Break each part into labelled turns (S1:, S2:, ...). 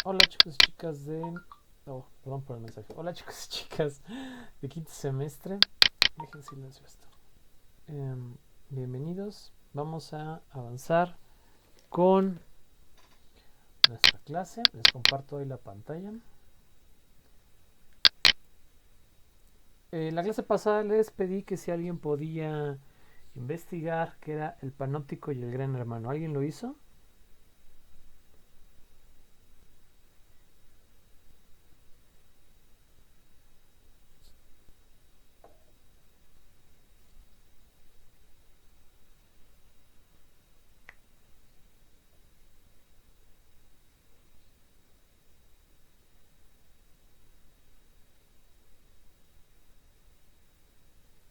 S1: Hola chicos y chicas de... Oh, perdón por el mensaje. Hola chicos y chicas de quinto semestre. Dejen silencio esto. Bienvenidos. Vamos a avanzar con nuestra clase. Les comparto hoy la pantalla. La clase pasada les pedí que si alguien podía investigar qué era el panóptico y el gran hermano. ¿Alguien lo hizo?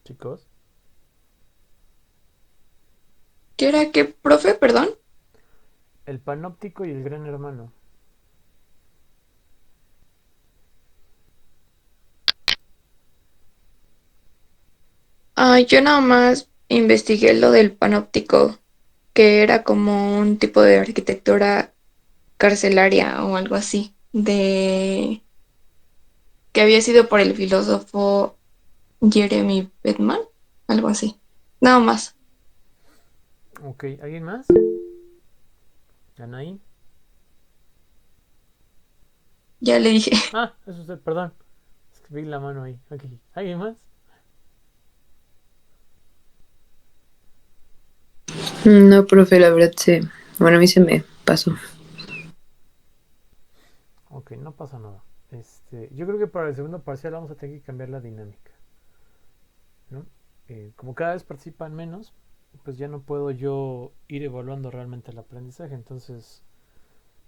S1: Chicos.
S2: ¿Qué era qué, profe? Perdón.
S1: El panóptico y el gran hermano.
S2: Yo nada más investigué lo del panóptico, que era como un tipo de arquitectura carcelaria o algo así, de que había sido por el filósofo Jeremy Bentham, algo así. Nada más.
S1: Ok, ¿alguien más? Anaí.
S2: Ya le dije.
S1: Ah, es usted, perdón. Es que vi la mano ahí. Ok, ¿alguien más?
S3: No, profe, la verdad sí. Bueno, a mí se me pasó.
S1: Ok, no pasa nada. Yo creo que para el segundo parcial vamos a tener que cambiar la dinámica, ¿no? Como cada vez participan menos, pues ya no puedo yo ir evaluando realmente el aprendizaje, entonces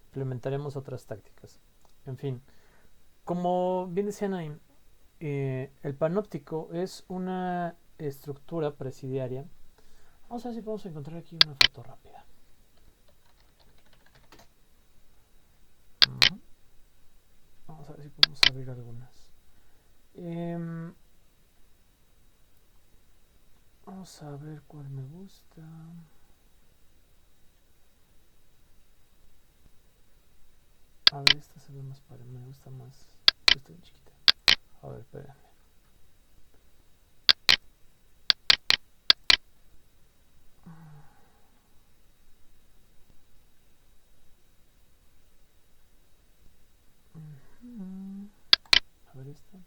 S1: implementaremos otras tácticas. En fin, como bien decía Naim, el panóptico es una estructura presidiaria. Vamos a ver si podemos encontrar aquí una foto rápida. Ujú. Vamos a ver si podemos abrir algunas. Em, Vamos a ver cuál me gusta. A ver, esta se ve más padre, me gusta más. Esta bien chiquita. A ver, espérame. Mm, A ver esta.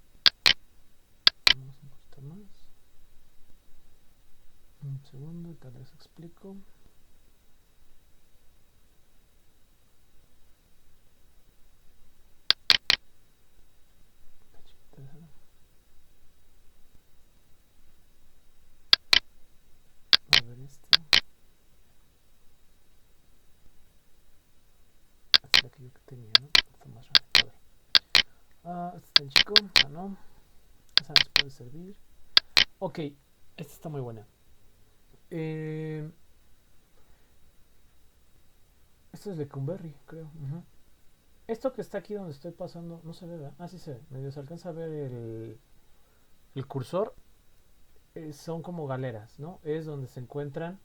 S1: Vamos un poquito más. Un segundo, tal vez explico. Está chiquita esa. A ver esta. Esta es la que yo tenía, ¿no? Está más rara. A ver. Este está en chico. No. Esa nos puede servir. Ok, esta está muy buena. Eh, Esta es de Cumberry, creo. Ujú. Esto que está aquí donde estoy pasando, no se ve, ¿verdad? Ah, sí se ve. Medio se alcanza a ver el cursor. Son como galeras, ¿no? Es donde se encuentran,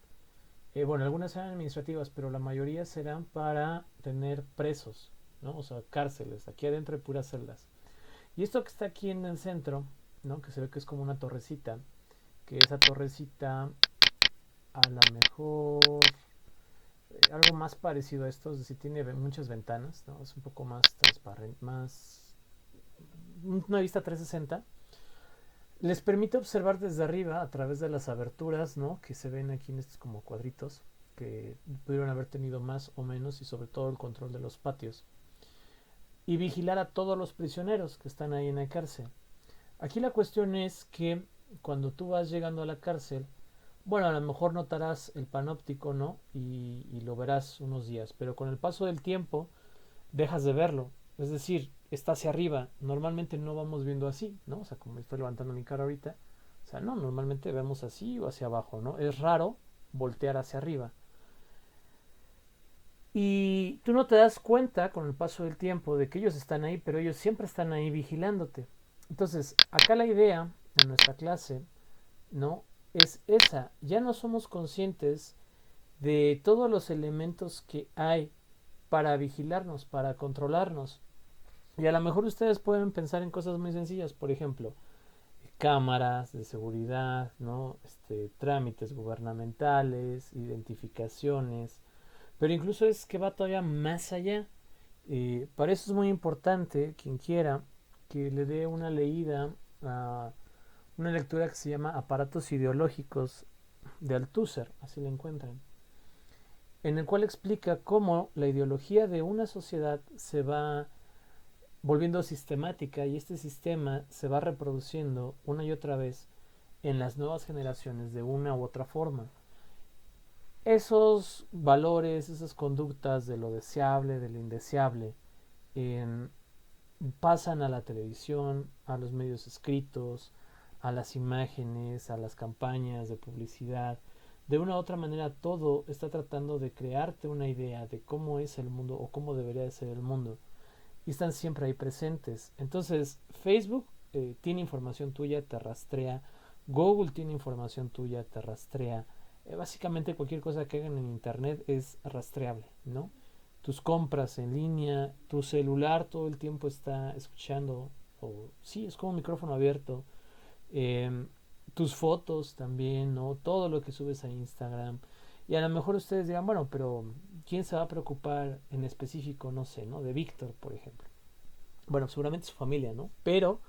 S1: bueno, algunas serán administrativas, pero la mayoría serán para tener presos, ¿no? O sea, cárceles, aquí adentro hay puras celdas. Y esto que está aquí en el centro, ¿no? Que se ve que es como una torrecita, que esa torrecita a lo mejor algo más parecido a esto, es decir, tiene muchas ventanas, ¿no? Es un poco más transparente, más una vista 360. Les permite observar desde arriba a través de las aberturas, ¿no? Que se ven aquí en estos como cuadritos, que pudieron haber tenido más o menos y sobre todo el control de los patios. Y vigilar a todos los prisioneros que están ahí en la cárcel. Aquí la cuestión es que cuando tú vas llegando a la cárcel, bueno, a lo mejor notarás el panóptico, ¿no? Y lo verás unos días, pero con el paso del tiempo dejas de verlo. Es decir, está hacia arriba. Normalmente no vamos viendo así, ¿no? O sea, como estoy levantando mi cara ahorita. O sea, no, normalmente vemos así o hacia abajo, ¿no? Es raro voltear hacia arriba. Y tú no te das cuenta con el paso del tiempo de que ellos están ahí, pero ellos siempre están ahí vigilándote. Entonces, acá la idea en nuestra clase, ¿no? Es ya no somos conscientes de todos los elementos que hay para vigilarnos, para controlarnos. Y a lo mejor ustedes pueden pensar en cosas muy sencillas, por ejemplo, cámaras de seguridad, ¿no? Trámites gubernamentales, identificaciones, pero incluso es que va todavía más allá. Para eso es muy importante, quien quiera, que le dé una leída a una lectura que se llama Aparatos Ideológicos de Althusser, así la encuentran, en el cual explica cómo la ideología de una sociedad se va volviendo sistemática y este sistema se va reproduciendo una y otra vez en las nuevas generaciones de una u otra forma. Esos valores, esas conductas de lo deseable, de lo indeseable, en, pasan a la televisión, a los medios escritos, a las imágenes, a las campañas de publicidad. De una u otra manera todo está tratando de crearte una idea de cómo es el mundo o cómo debería de ser el mundo. Y están siempre ahí presentes. Entonces Facebook tiene información tuya, te rastrea. Google tiene información tuya, te rastrea. Básicamente cualquier cosa que hagan en internet es rastreable, ¿no? Tus compras en línea, tu celular todo el tiempo está escuchando, o sí, es como un micrófono abierto. eh, Tus fotos también, ¿no? Todo lo que subes a Instagram. Y a lo mejor ustedes dirán, bueno, pero ¿quién se va a preocupar en específico, no sé, ¿no? De Víctor, por ejemplo. Bueno, seguramente su familia, ¿no? Pero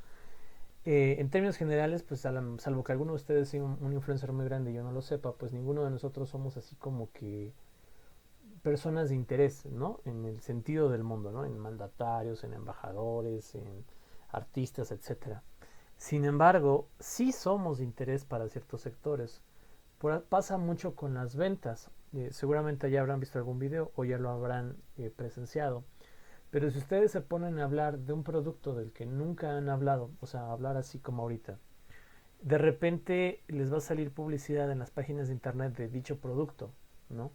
S1: en términos generales, pues salvo que alguno de ustedes sea un influencer muy grande y yo no lo sepa, pues ninguno de nosotros somos así como que personas de interés, ¿no? En el sentido del mundo, ¿no? En mandatarios, en embajadores, en artistas, etcétera. Sin embargo, sí somos de interés para ciertos sectores. Pasa mucho con las ventas. Seguramente ya habrán visto algún video o ya lo habrán presenciado. Pero si ustedes se ponen a hablar de un producto del que nunca han hablado, o sea, hablar así como ahorita, de repente les va a salir publicidad en las páginas de internet de dicho producto, ¿no?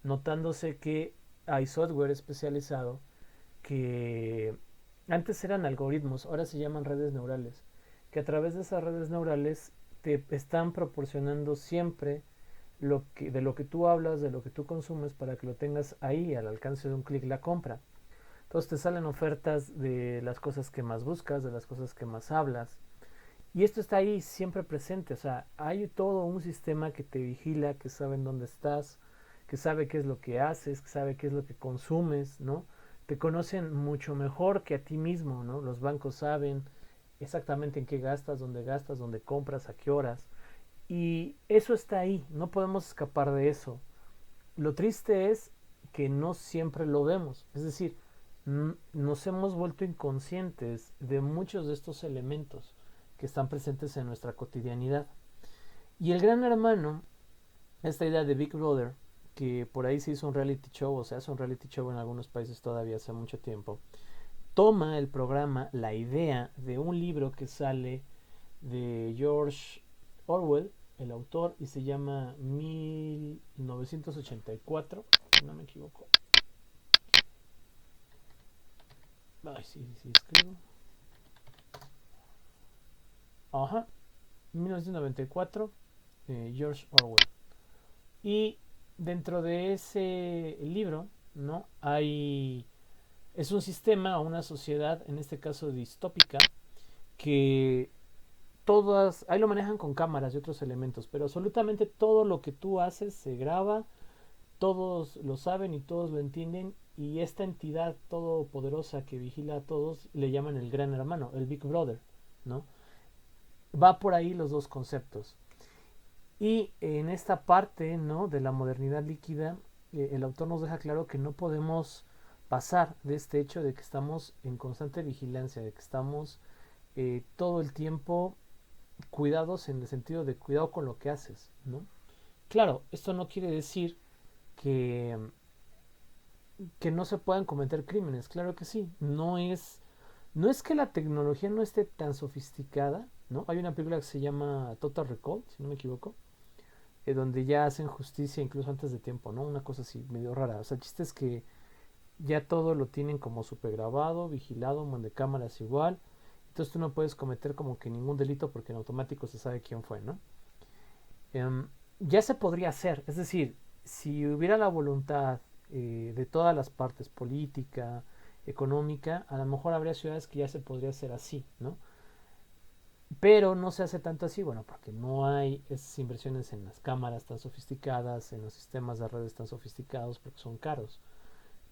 S1: Notándose que hay software especializado que antes eran algoritmos, ahora se llaman redes neurales, que a través de esas redes neurales te están proporcionando siempre de lo que tú hablas, de lo que tú consumes, para que lo tengas ahí al alcance de un clic la compra. Entonces te salen ofertas de las cosas que más buscas, de las cosas que más hablas. Y esto está ahí siempre presente. O sea, hay todo un sistema que te vigila, que sabe en dónde estás, que sabe qué es lo que haces, que sabe qué es lo que consumes, ¿no? Te conocen mucho mejor que a ti mismo, ¿no? Los bancos saben exactamente en qué gastas, dónde compras, a qué horas. Y eso está ahí, no podemos escapar de eso. Lo triste es que no siempre lo vemos. Es decir, nos hemos vuelto inconscientes de muchos de estos elementos que están presentes en nuestra cotidianidad. Y el Gran Hermano, esta idea de Big Brother, que por ahí se hizo un reality show, o se hace un reality show en algunos países todavía hace mucho tiempo, toma el programa, la idea de un libro que sale de George Orwell, el autor, y se llama 1984, si no me equivoco. Ay, sí, escribo. Ajá, 1994, George Orwell. Y dentro de ese libro, ¿no? Es un sistema o una sociedad, en este caso distópica, que ahí lo manejan con cámaras y otros elementos, pero absolutamente todo lo que tú haces se graba, todos lo saben y todos lo entienden, y esta entidad todopoderosa que vigila a todos le llaman el Gran Hermano, el Big Brother, ¿no? Va por ahí los dos conceptos. Y en esta parte, ¿no?, de la modernidad líquida, el autor nos deja claro que no podemos pasar de este hecho de que estamos en constante vigilancia, de que estamos todo el tiempo cuidados en el sentido de cuidado con lo que haces, ¿no? Claro, esto no quiere decir que, que no se puedan cometer crímenes, claro que sí, no es que la tecnología no esté tan sofisticada, ¿no? Hay una película que se llama Total Recall, si no me equivoco, donde ya hacen justicia incluso antes de tiempo, ¿no? Una cosa así medio rara. O sea, el chiste es que ya todo lo tienen como super grabado, vigilado, un de cámaras igual. Entonces tú no puedes cometer como que ningún delito porque en automático se sabe quién fue, ¿no? Ya se podría hacer, es decir, si hubiera la voluntad de todas las partes, política, económica, a lo mejor habría ciudades que ya se podría hacer así, ¿no? Pero no se hace tanto así, bueno, porque no hay esas inversiones en las cámaras tan sofisticadas, en los sistemas de redes tan sofisticados, porque son caros.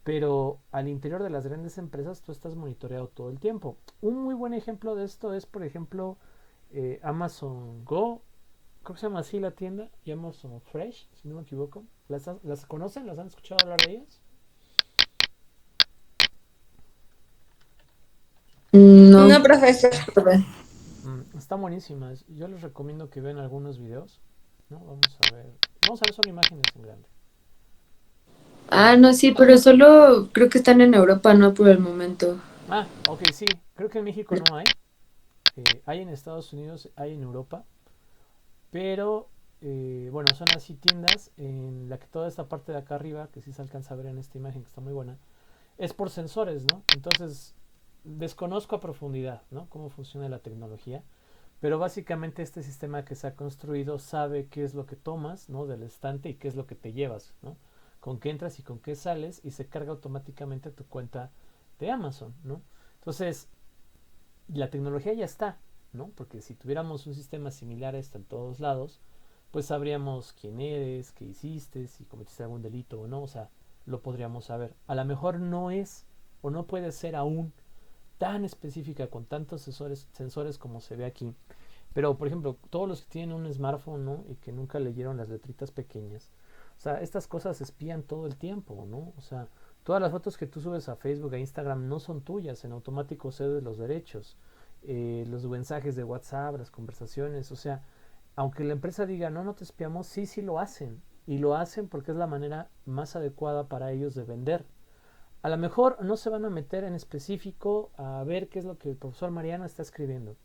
S1: Pero al interior de las grandes empresas tú estás monitoreado todo el tiempo. Un muy buen ejemplo de esto es, por ejemplo, Amazon Go, creo que se llama así la tienda, y Amazon Fresh, si no me equivoco. ¿Las conocen? ¿Las han escuchado hablar de ellas?
S3: No,
S2: No, profesor.
S3: profe.
S1: Están buenísimas. Yo les recomiendo que vean algunos videos, ¿no? Vamos a ver solo imágenes en grande.
S3: No, sí, pero solo creo que están en Europa, no por el momento.
S1: Ok, sí. Creo que en México no hay. Hay en Estados Unidos, hay en Europa. Pero, bueno, son así tiendas en la que toda esta parte de acá arriba, que sí se alcanza a ver en esta imagen, que está muy buena, es por sensores, ¿no? Entonces, desconozco a profundidad, ¿no? Cómo funciona la tecnología. Pero básicamente este sistema que se ha construido sabe qué es lo que tomas, ¿no? Del estante y qué es lo que te llevas, ¿no? Con qué entras y con qué sales y se carga automáticamente tu cuenta de Amazon, ¿no? Entonces, la tecnología ya está, ¿no? Porque si tuviéramos un sistema similar a este en todos lados, pues sabríamos quién eres, qué hiciste, si cometiste algún delito o no, o sea, lo podríamos saber. A lo mejor no es o no puede ser aún tan específica con tantos sensores como se ve aquí. Pero, por ejemplo, todos los que tienen un smartphone, ¿no? Y que nunca leyeron las letritas pequeñas. O sea, estas cosas espían todo el tiempo, ¿no? O sea, todas las fotos que tú subes a Facebook, a Instagram, no son tuyas. En automático cedes los derechos. Los mensajes de WhatsApp, las conversaciones. O sea, aunque la empresa diga, no, no te espiamos, sí, sí lo hacen. Y lo hacen porque es la manera más adecuada para ellos de vender. A lo mejor no se van a meter en específico a ver qué es lo que el profesor Mariano está escribiendo.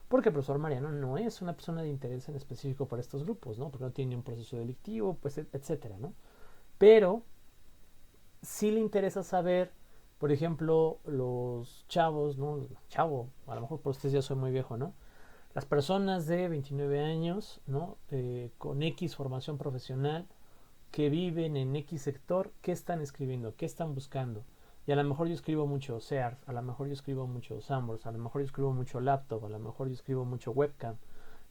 S1: Porque el profesor Mariano no es una persona de interés en específico para estos grupos, ¿no? Porque no tiene un proceso delictivo, pues, etcétera, ¿no? Pero sí le interesa saber, por ejemplo, los chavos, ¿no? Chavo, a lo mejor por ustedes ya soy muy viejo, ¿no? Las personas de 29 años, ¿no? Con X formación profesional, que viven en X sector, ¿qué están escribiendo? ¿Qué están buscando? Y a lo mejor yo escribo mucho SEARS, a lo mejor yo escribo mucho Sambors, a lo mejor yo escribo mucho laptop, a lo mejor yo escribo mucho webcam,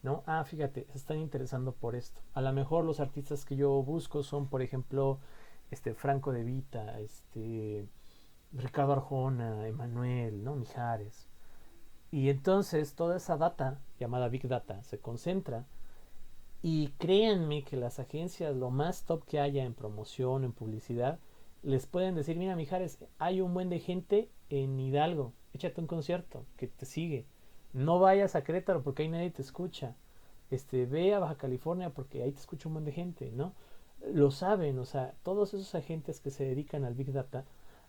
S1: ¿no? Fíjate, se están interesando por esto. A lo mejor los artistas que yo busco son, por ejemplo, Franco De Vita, Ricardo Arjona, Emanuel, ¿no? Mijares. Y entonces toda esa data, llamada Big Data, se concentra y créanme que las agencias, lo más top que haya en promoción, en publicidad, les pueden decir, mira, Mijares, hay un buen de gente en Hidalgo, échate un concierto, que te sigue. No vayas a Querétaro porque ahí nadie te escucha. Ve a Baja California porque ahí te escucha un buen de gente, ¿no? Lo saben, o sea, todos esos agentes que se dedican al Big Data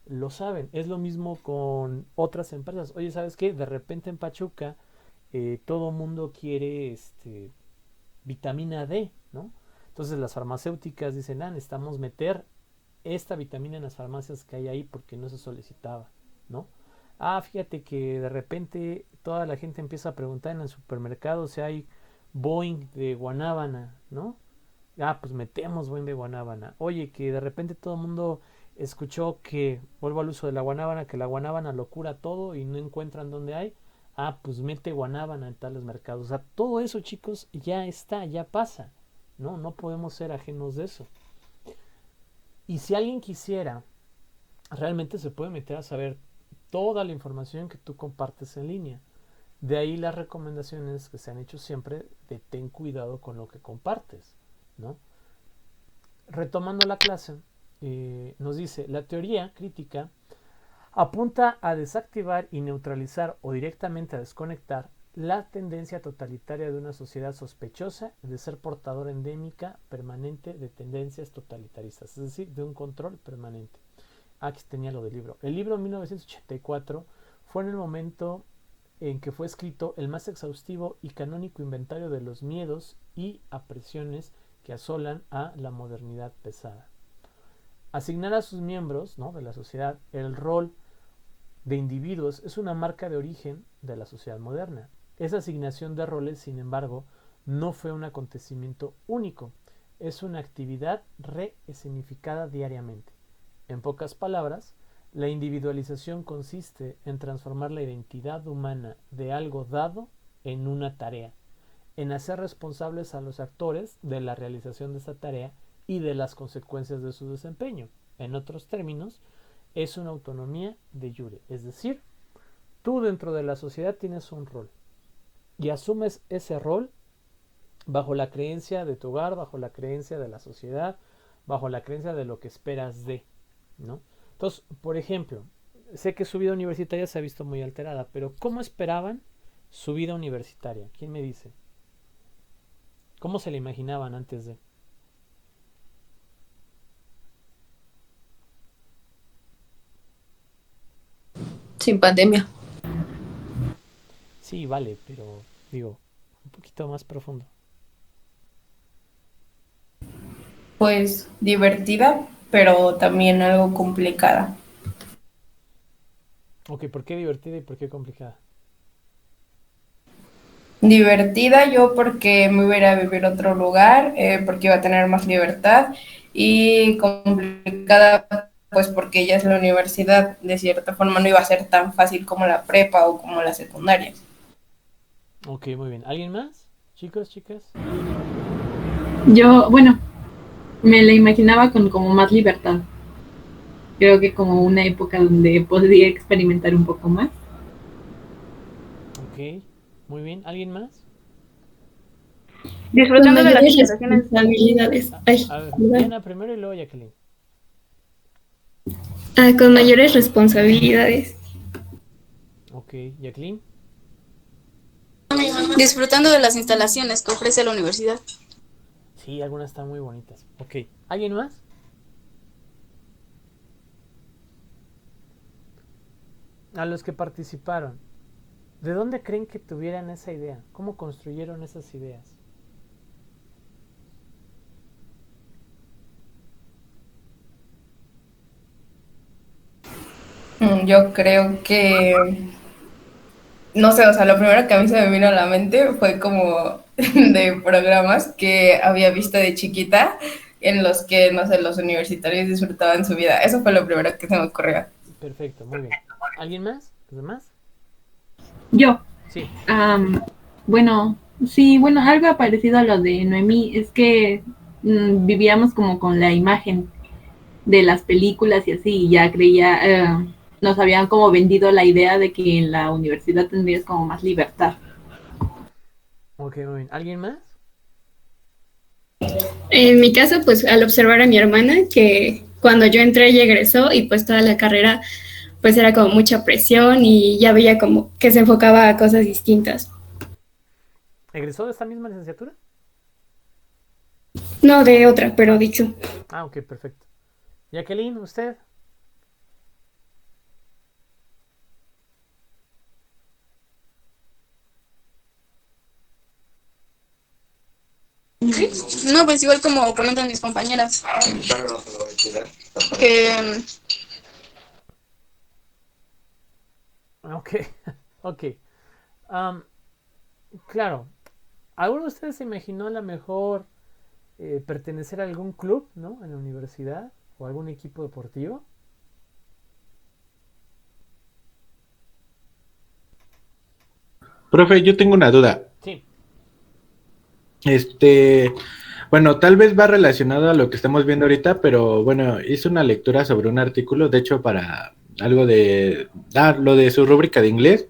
S1: lo saben. Es lo mismo con otras empresas. Oye, ¿sabes qué? De repente en Pachuca todo mundo quiere vitamina D, ¿no? Entonces las farmacéuticas dicen, necesitamos meter esta vitamina en las farmacias que hay ahí porque no se solicitaba, ¿no? Fíjate que de repente toda la gente empieza a preguntar en el supermercado si hay Boeing de guanábana, ¿no? Pues metemos Boeing de guanábana. Oye, que de repente todo el mundo escuchó que, vuelvo al uso de la guanábana, que la guanábana lo cura todo y no encuentran dónde hay. Pues mete guanábana en tales mercados. O sea, todo eso, chicos, ya está, ya pasa. No, no podemos ser ajenos de eso. Y si alguien quisiera, realmente se puede meter a saber toda la información que tú compartes en línea. De ahí las recomendaciones que se han hecho siempre de ten cuidado con lo que compartes, ¿no? Retomando la clase, nos dice, la teoría crítica apunta a desactivar y neutralizar o directamente a desconectar la tendencia totalitaria de una sociedad sospechosa de ser portadora endémica permanente de tendencias totalitaristas, es decir, de un control permanente. Aquí tenía lo del libro. El libro en 1984 fue en el momento en que fue escrito el más exhaustivo y canónico inventario de los miedos y apresiones que asolan a la modernidad pesada. Asignar a sus miembros, ¿no?, de la sociedad el rol de individuos es una marca de origen de la sociedad moderna. Esa asignación de roles, sin embargo, no fue un acontecimiento único, es una actividad reescenificada diariamente. En pocas palabras, la individualización consiste en transformar la identidad humana de algo dado en una tarea, en hacer responsables a los actores de la realización de esa tarea y de las consecuencias de su desempeño. En otros términos, es una autonomía de jure, es decir, tú dentro de la sociedad tienes un rol y asumes ese rol bajo la creencia de tu hogar, bajo la creencia de la sociedad, bajo la creencia de lo que esperas de, ¿no? Entonces, por ejemplo, sé que su vida universitaria se ha visto muy alterada, pero ¿cómo esperaban su vida universitaria? ¿Quién me dice? ¿Cómo se la imaginaban antes de?
S3: Sin pandemia.
S1: Sí, vale, pero digo, un poquito más profundo.
S4: Pues divertida, pero también algo complicada.
S1: Ok, ¿por qué divertida y por qué complicada?
S4: Divertida yo porque me iba a ir a vivir a otro lugar, porque iba a tener más libertad y complicada pues porque ya es la universidad, de cierta forma no iba a ser tan fácil como la prepa o como la secundaria.
S1: Ok, muy bien. ¿Alguien más? Chicos, chicas.
S5: Yo, bueno, me la imaginaba con como más libertad. Creo que como una época donde podría experimentar un poco más.
S1: Ok, muy bien. ¿Alguien más?
S2: Con
S6: Disfrutando de las
S2: mayores
S6: instalaciones.
S2: responsabilidades.
S1: A,
S2: Ay,
S1: a ver,
S2: perdón.
S1: Diana primero y luego Jacqueline.
S2: Con mayores responsabilidades.
S1: Ok, Jacqueline.
S6: Disfrutando de las instalaciones que ofrece la universidad.
S1: Sí, algunas están muy bonitas. Ok, ¿alguien más? A los que participaron, ¿de dónde creen que tuvieran esa idea? ¿Cómo construyeron esas ideas?
S4: Yo creo que, no sé, o sea, lo primero que a mí se me vino a la mente fue como de programas que había visto de chiquita en los que, no sé, los universitarios disfrutaban su vida. Eso fue lo primero que se me ocurrió.
S1: Perfecto, muy bien. ¿Alguien más? ¿Los demás?
S5: Yo,
S1: Sí.
S5: am, bueno, sí, bueno, algo parecido a lo de Noemí, es que vivíamos como con la imagen de las películas y así, y ya creía, nos habían como vendido la idea de que en la universidad tendrías como más libertad.
S1: Ok, muy bien. ¿Alguien más?
S2: En mi caso, pues al observar a mi hermana, que cuando yo entré ella egresó y pues toda la carrera pues era como mucha presión y ya veía como que se enfocaba a cosas distintas.
S1: ¿Egresó de esta misma licenciatura?
S2: No de otra, pero Dixon.
S1: Ah, ok, perfecto. Jacqueline, ¿usted?
S6: No, pues igual como comentan mis compañeras, que
S1: Ok, ok. Am, claro, ¿alguno de ustedes se imaginó a lo mejor pertenecer a algún club, ¿no? En la universidad o algún equipo deportivo.
S7: Profe, yo tengo una duda.
S1: Sí.
S7: Este, bueno, tal vez va relacionado a lo que estamos viendo ahorita, pero bueno, hice una lectura sobre un artículo, de hecho, para algo de, lo de su rúbrica de inglés,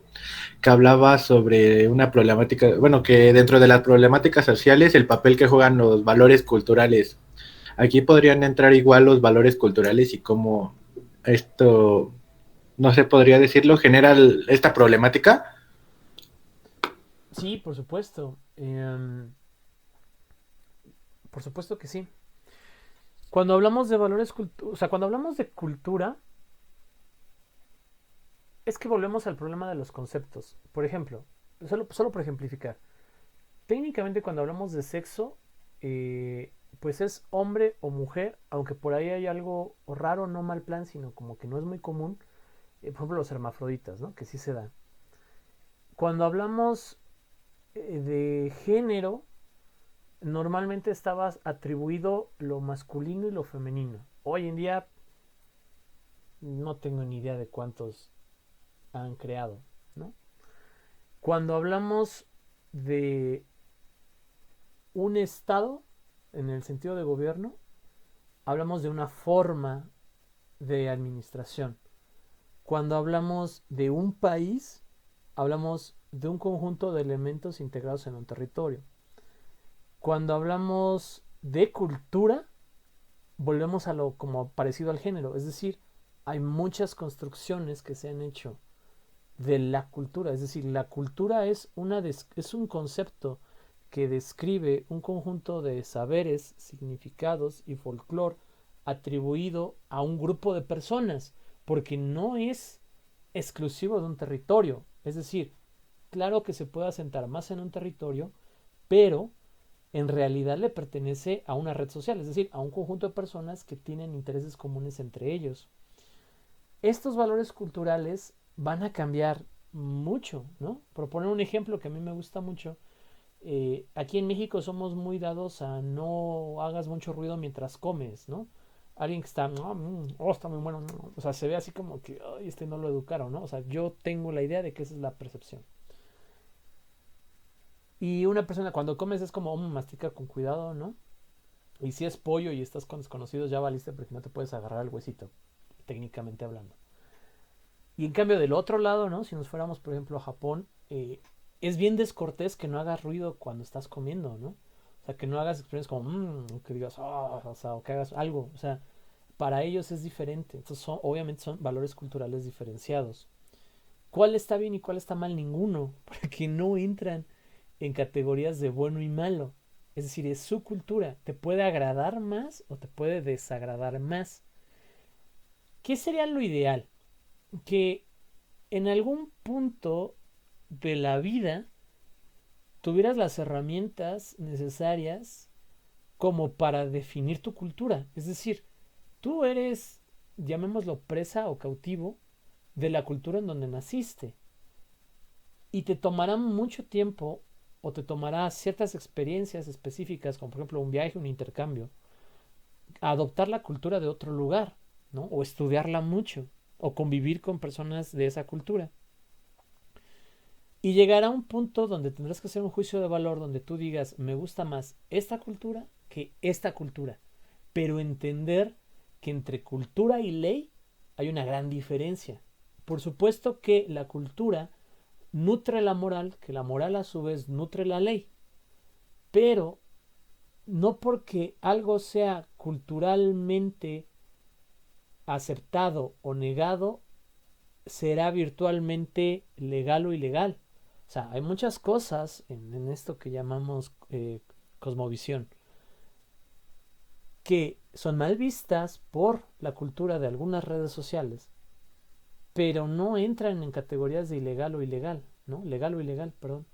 S7: que hablaba sobre una problemática, bueno, que dentro de las problemáticas sociales, el papel que juegan los valores culturales. Aquí podrían entrar igual los valores culturales y cómo esto, no sé, podría decirlo, genera esta problemática.
S1: Sí, por supuesto. Por supuesto que sí. Cuando hablamos de valores, o sea, cuando hablamos de cultura, es que volvemos al problema de los conceptos. Por ejemplo, solo por ejemplificar. Técnicamente cuando hablamos de sexo, pues es hombre o mujer, aunque por ahí hay algo raro, no mal plan, sino como que no es muy común. Por ejemplo, los hermafroditas, ¿no? Que sí se dan. Cuando hablamos de género, normalmente estabas atribuido lo masculino y lo femenino. Hoy en día no tengo ni idea de cuántos han creado, ¿no? Cuando hablamos de un estado, en el sentido de gobierno, hablamos de una forma de administración. Cuando hablamos de un país, hablamos de un conjunto de elementos integrados en un territorio. Cuando hablamos de cultura, volvemos a lo como parecido al género, es decir, hay muchas construcciones que se han hecho de la cultura, es decir, la cultura es un concepto que describe un conjunto de saberes, significados y folclore atribuido a un grupo de personas, porque no es exclusivo de un territorio, es decir, claro que se puede asentar más en un territorio, pero en realidad le pertenece a una red social, es decir, a un conjunto de personas que tienen intereses comunes entre ellos. Estos valores culturales van a cambiar mucho, ¿no? Por poner un ejemplo que a mí me gusta mucho, aquí en México somos muy dados a no hagas mucho ruido mientras comes, ¿no? Alguien que está, está muy bueno, o sea, se ve así como que, ay, no lo educaron, ¿no? O sea, yo tengo la idea de que esa es la percepción. Y una persona cuando comes es como, mastica con cuidado, ¿no? Y si es pollo y estás con desconocidos, ya valiste porque no te puedes agarrar el huesito, técnicamente hablando. Y en cambio del otro lado, ¿no? Si nos fuéramos, por ejemplo, a Japón, es bien descortés que no hagas ruido cuando estás comiendo, ¿no? O sea, que no hagas experiencias como, que digas, o sea, o que hagas algo. O sea, para ellos es diferente. Entonces, obviamente son valores culturales diferenciados. ¿Cuál está bien y cuál está mal? Ninguno, porque no entran en categorías de bueno y malo. Es decir, es su cultura. Te puede agradar más o te puede desagradar más. ¿Qué sería lo ideal? Que en algún punto de la vida tuvieras las herramientas necesarias como para definir tu cultura. Es decir, tú eres, llamémoslo, presa o cautivo de la cultura en donde naciste. Y te tomará mucho tiempo o te tomará ciertas experiencias específicas, como por ejemplo un viaje, un intercambio, a adoptar la cultura de otro lugar, ¿no? O estudiarla mucho, o convivir con personas de esa cultura. Y llegará un punto donde tendrás que hacer un juicio de valor donde tú digas, me gusta más esta cultura que esta cultura. Pero entender que entre cultura y ley hay una gran diferencia. Por supuesto que la cultura nutre la moral, que la moral a su vez nutre la ley. Pero no porque algo sea culturalmente aceptado o negado, será virtualmente legal o ilegal. O sea, hay muchas cosas en esto que llamamos cosmovisión que son mal vistas por la cultura de algunas redes sociales, pero no entran en categorías de ilegal o ilegal, ¿no? Legal o ilegal, perdón.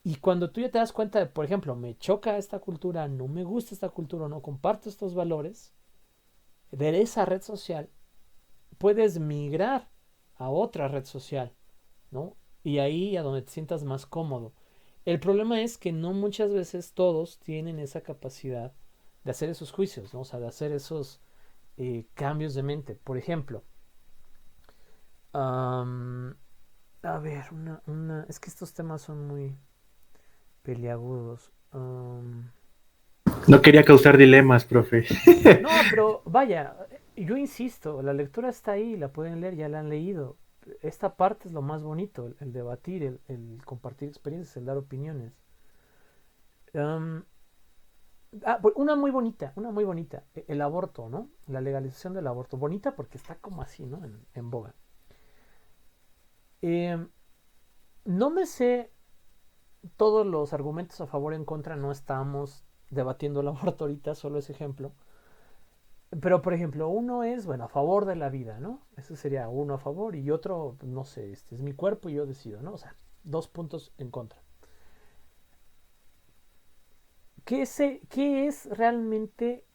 S1: Y cuando tú ya te das cuenta de, por ejemplo, me choca esta cultura, no me gusta esta cultura, no comparto estos valores, de esa red social puedes migrar a otra red social, ¿no? Y ahí a donde te sientas más cómodo. El problema es que no muchas veces todos tienen esa capacidad de hacer esos juicios, ¿no? O sea, de hacer esos cambios de mente. Por ejemplo, a ver, es que estos temas son muy peliagudos.
S7: No quería causar dilemas, profe.
S1: No, pero vaya, yo insisto, la lectura está ahí, la pueden leer, ya la han leído. Esta parte es lo más bonito, el debatir, el compartir experiencias, el dar opiniones. Una muy bonita, el aborto, ¿no? La legalización del aborto, bonita porque está como así, ¿no? En boga. No me sé todos los argumentos a favor y en contra, no estamos debatiendo el aborto ahorita, solo ese ejemplo. Pero, por ejemplo, uno es, bueno, a favor de la vida, ¿no? Ese sería uno a favor y otro, no sé, es mi cuerpo y yo decido, ¿no? O sea, 2 puntos en contra. ¿Qué es realmente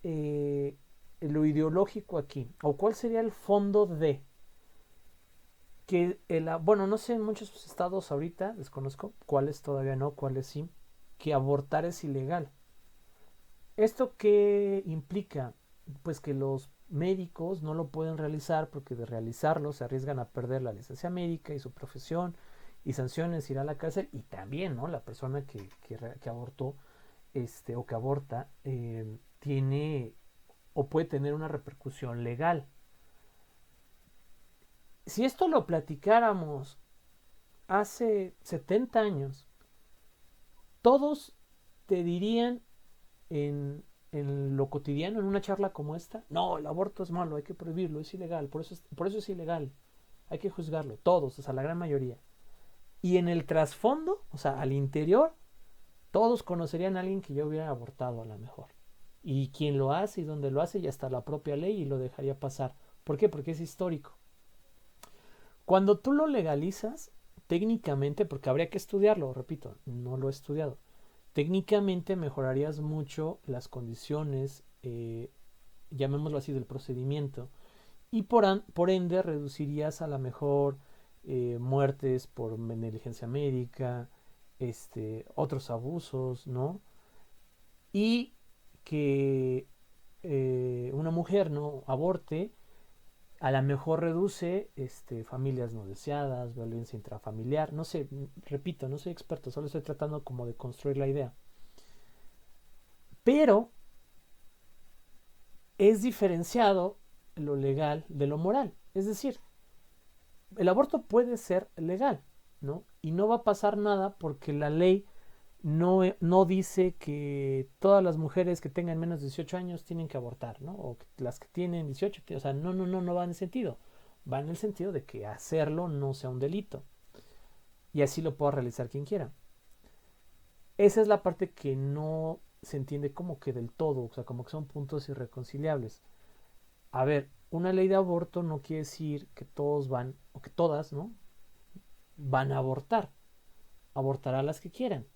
S1: lo ideológico aquí? ¿O cuál sería el fondo de que bueno, no sé, en muchos estados ahorita, desconozco cuáles todavía no, cuáles sí, que abortar es ilegal? ¿Esto qué implica? Pues que los médicos no lo pueden realizar porque de realizarlo se arriesgan a perder la licencia médica y su profesión y sanciones, ir a la cárcel, y también, ¿no?, la persona que abortó o que aborta tiene o puede tener una repercusión legal. Si esto lo platicáramos hace 70 años, todos te dirían en lo cotidiano, en una charla como esta, no, el aborto es malo, hay que prohibirlo, es ilegal, por eso es ilegal, hay que juzgarlo, todos, o sea, la gran mayoría. Y en el trasfondo, o sea, al interior, todos conocerían a alguien que ya hubiera abortado a lo mejor. Y quién lo hace y dónde lo hace, y hasta la propia ley, y lo dejaría pasar. ¿Por qué? Porque es histórico. Cuando tú lo legalizas, técnicamente, porque habría que estudiarlo, repito, no lo he estudiado, técnicamente mejorarías mucho las condiciones, llamémoslo así, del procedimiento, y por ende reducirías a lo mejor muertes por negligencia médica, otros abusos, ¿no? Y que una mujer no aborte, a lo mejor reduce familias no deseadas, violencia intrafamiliar, no sé, repito, no soy experto, solo estoy tratando como de construir la idea. Pero es diferenciado lo legal de lo moral. Es decir, el aborto puede ser legal, ¿no? Y no va a pasar nada porque la ley no dice que todas las mujeres que tengan menos de 18 años tienen que abortar, ¿no? O que las que tienen 18, o sea, no va en el sentido. Va en el sentido de que hacerlo no sea un delito. Y así lo pueda realizar quien quiera. Esa es la parte que no se entiende como que del todo, o sea, como que son puntos irreconciliables. A ver, una ley de aborto no quiere decir que todos van, o que todas, ¿no?, van a abortar. Abortará las que quieran.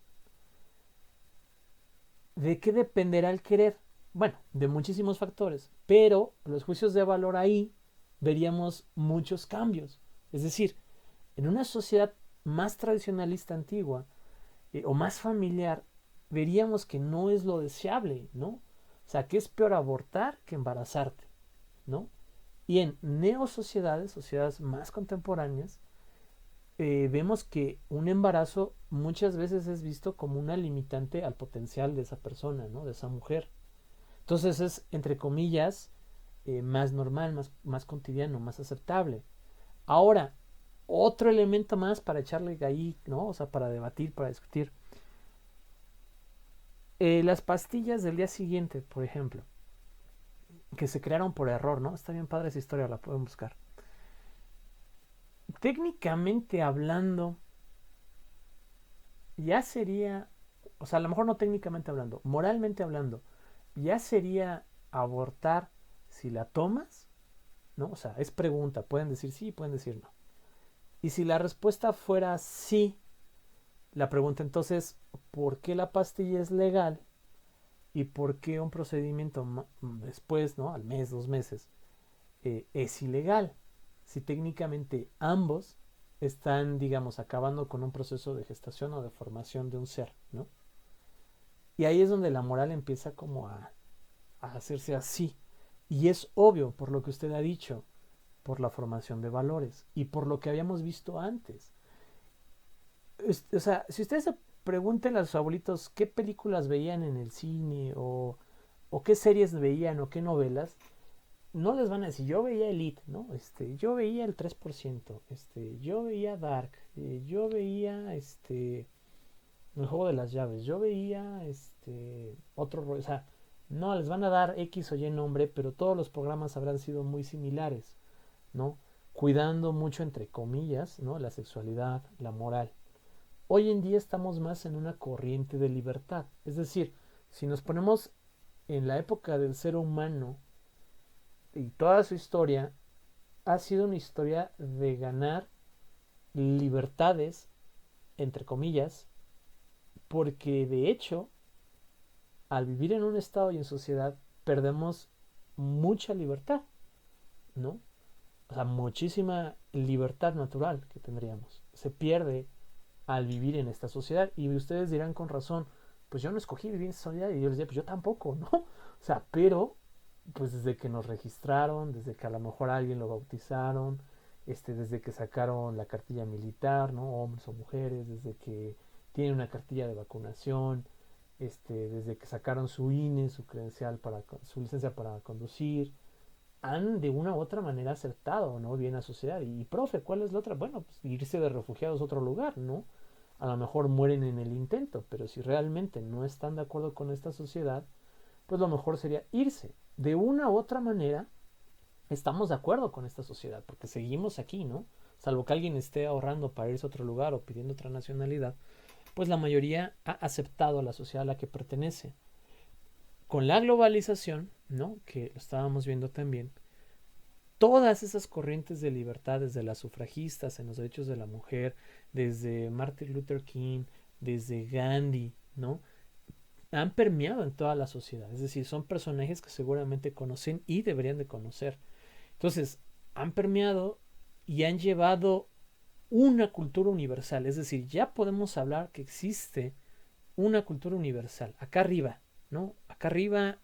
S1: ¿De qué dependerá el querer? Bueno, de muchísimos factores, pero los juicios de valor ahí veríamos muchos cambios. Es decir, en una sociedad más tradicionalista antigua o más familiar, veríamos que no es lo deseable, ¿no? O sea, que es peor abortar que embarazarte, ¿no? Y en neosociedades, sociedades más contemporáneas, vemos que un embarazo muchas veces es visto como una limitante al potencial de esa persona, ¿no?, de esa mujer. Entonces es, entre comillas, más normal, más cotidiano, más aceptable. Ahora, otro elemento más para echarle ahí, ¿no?, o sea, para debatir, para discutir. Las pastillas del día siguiente, por ejemplo, que se crearon por error, ¿no? Está bien padre esa historia, la pueden buscar. Técnicamente hablando, ya sería, o sea, a lo mejor no técnicamente hablando, moralmente hablando, ya sería abortar si la tomas, ¿no? O sea, es pregunta, pueden decir sí, pueden decir no. Y si la respuesta fuera sí, la pregunta entonces, ¿por qué la pastilla es legal? ¿Y por qué un procedimiento después, ¿no?, al mes, 2 meses, es ilegal? Si técnicamente ambos están, digamos, acabando con un proceso de gestación o de formación de un ser, ¿no? Y ahí es donde la moral empieza como a hacerse así. Y es obvio, por lo que usted ha dicho, por la formación de valores y por lo que habíamos visto antes. O sea, si ustedes se pregunten a sus abuelitos qué películas veían en el cine o qué series veían o qué novelas, no les van a decir, yo veía Elite, ¿no? Yo veía el 3%, yo veía Dark, yo veía el juego de las llaves, yo veía otro, o sea, no les van a dar X o Y nombre, pero todos los programas habrán sido muy similares, ¿no? Cuidando mucho, entre comillas, ¿no?, la sexualidad, la moral. Hoy en día estamos más en una corriente de libertad, es decir, si nos ponemos en la época del ser humano, y toda su historia ha sido una historia de ganar libertades, entre comillas, porque de hecho, al vivir en un estado y en sociedad, perdemos mucha libertad, ¿no? O sea, muchísima libertad natural que tendríamos. Se pierde al vivir en esta sociedad. Y ustedes dirán con razón, pues yo no escogí vivir en esta sociedad. Y yo les diría, pues yo tampoco, ¿no? O sea, pero pues desde que nos registraron, desde que a lo mejor a alguien lo bautizaron, desde que sacaron la cartilla militar, ¿no? Hombres o mujeres, desde que tienen una cartilla de vacunación, desde que sacaron su INE, su credencial su licencia para conducir, han de una u otra manera acertado, ¿no? Bien a sociedad. Y profe, ¿cuál es la otra? Bueno, pues irse de refugiados a otro lugar, ¿no? A lo mejor mueren en el intento, pero si realmente no están de acuerdo con esta sociedad, pues lo mejor sería irse. De una u otra manera, estamos de acuerdo con esta sociedad, porque seguimos aquí, ¿no? Salvo que alguien esté ahorrando para irse a otro lugar o pidiendo otra nacionalidad, pues la mayoría ha aceptado a la sociedad a la que pertenece. Con la globalización, ¿no? Que lo estábamos viendo también, todas esas corrientes de libertad, desde las sufragistas en los derechos de la mujer, desde Martin Luther King, desde Gandhi, ¿no? Han permeado en toda la sociedad. Es decir, son personajes que seguramente conocen y deberían de conocer. Entonces, han permeado y han llevado una cultura universal. Es decir, ya podemos hablar que existe una cultura universal. Acá arriba, ¿no? Acá arriba,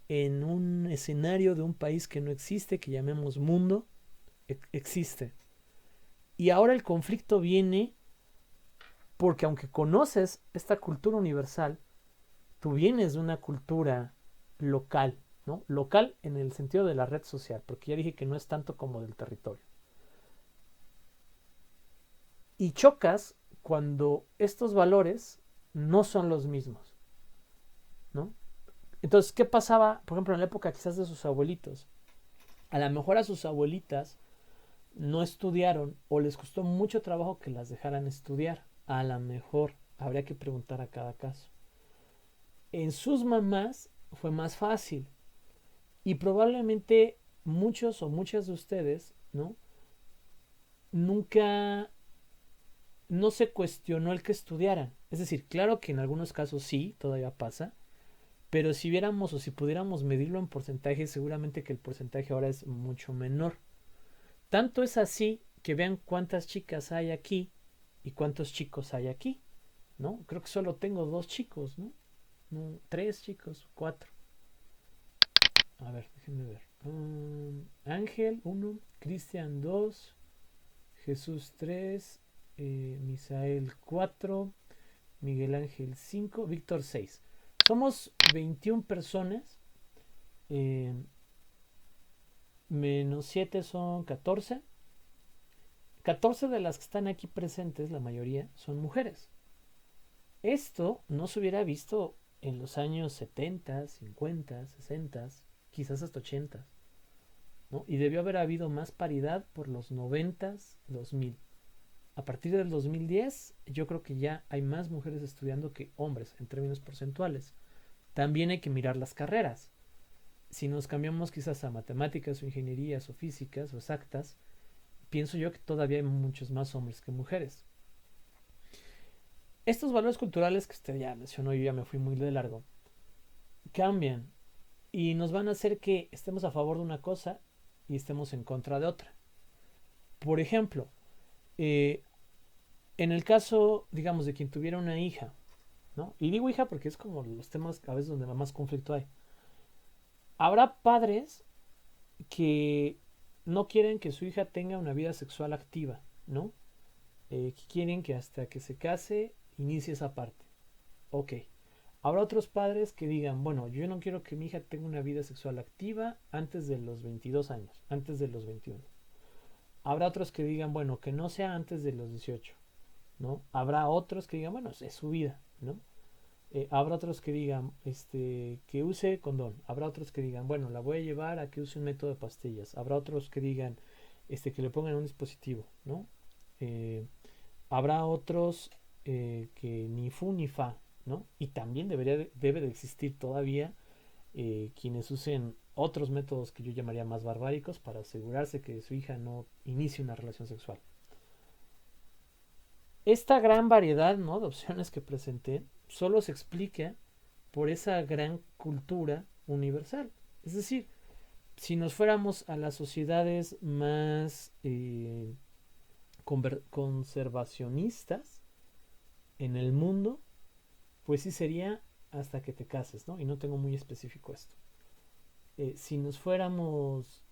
S1: en un escenario de un país que no existe, que llamemos mundo, existe. Y ahora el conflicto viene porque aunque conoces esta cultura universal, tú vienes de una cultura local, ¿no? Local en el sentido de la red social, porque ya dije que no es tanto como del territorio. Y chocas cuando estos valores no son los mismos, ¿no? Entonces, ¿qué pasaba, por ejemplo, en la época quizás de sus abuelitos? A lo mejor a sus abuelitas no estudiaron o les costó mucho trabajo que las dejaran estudiar. A lo mejor habría que preguntar a cada caso. En sus mamás fue más fácil. Y probablemente muchos o muchas de ustedes, ¿no? Nunca no se cuestionó el que estudiaran. Es decir, claro que en algunos casos sí, todavía pasa. Pero si viéramos o si pudiéramos medirlo en porcentaje, seguramente que el porcentaje ahora es mucho menor. Tanto es así que vean cuántas chicas hay aquí y cuántos chicos hay aquí, ¿no? Creo que solo tengo 2 chicos, ¿no? 3 chicos, 4. A ver, déjenme ver. Ángel 1, Cristian 2, Jesús 3, Misael 4, Miguel Ángel 5, Víctor 6. Somos 21 personas, menos 7 son 14. 14 de las que están aquí presentes, la mayoría, son mujeres. Esto no se hubiera visto en los años 70, 50, 60, quizás hasta 80, ¿no? Y debió haber habido más paridad por los 90, 2000. A partir del 2010, yo creo que ya hay más mujeres estudiando que hombres en términos porcentuales. También hay que mirar las carreras. Si nos cambiamos quizás a matemáticas o ingenierías o físicas o exactas, pienso yo que todavía hay muchos más hombres que mujeres. Estos valores culturales que usted ya mencionó, yo ya me fui muy de largo, cambian y nos van a hacer que estemos a favor de una cosa y estemos en contra de otra. Por ejemplo, en el caso, digamos, de quien tuviera una hija, ¿no? Y digo hija porque es como los temas a veces donde más conflicto hay. Habrá padres que no quieren que su hija tenga una vida sexual activa, ¿no? Que quieren que hasta que se case inicie esa parte. Ok. Habrá otros padres que digan, bueno, yo no quiero que mi hija tenga una vida sexual activa antes de los 22 años, antes de los 21. Habrá otros que digan, bueno, que no sea antes de los 18, ¿no? Habrá otros que digan, bueno, es su vida, ¿no? Habrá otros que digan que use condón. Habrá otros que digan, bueno, la voy a llevar a que use un método de pastillas. Habrá otros que digan que le pongan un dispositivo, ¿no? Habrá otros que ni fu ni fa, ¿no? Y también debe de existir todavía quienes usen otros métodos que yo llamaría más barbáricos para asegurarse que su hija no inicie una relación sexual. Esta gran variedad, ¿no?, de opciones que presenté solo se explica por esa gran cultura universal. Es decir, si nos fuéramos a las sociedades más conservacionistas en el mundo, pues sí sería hasta que te cases, ¿no? Y no tengo muy específico esto. Si nos fuéramos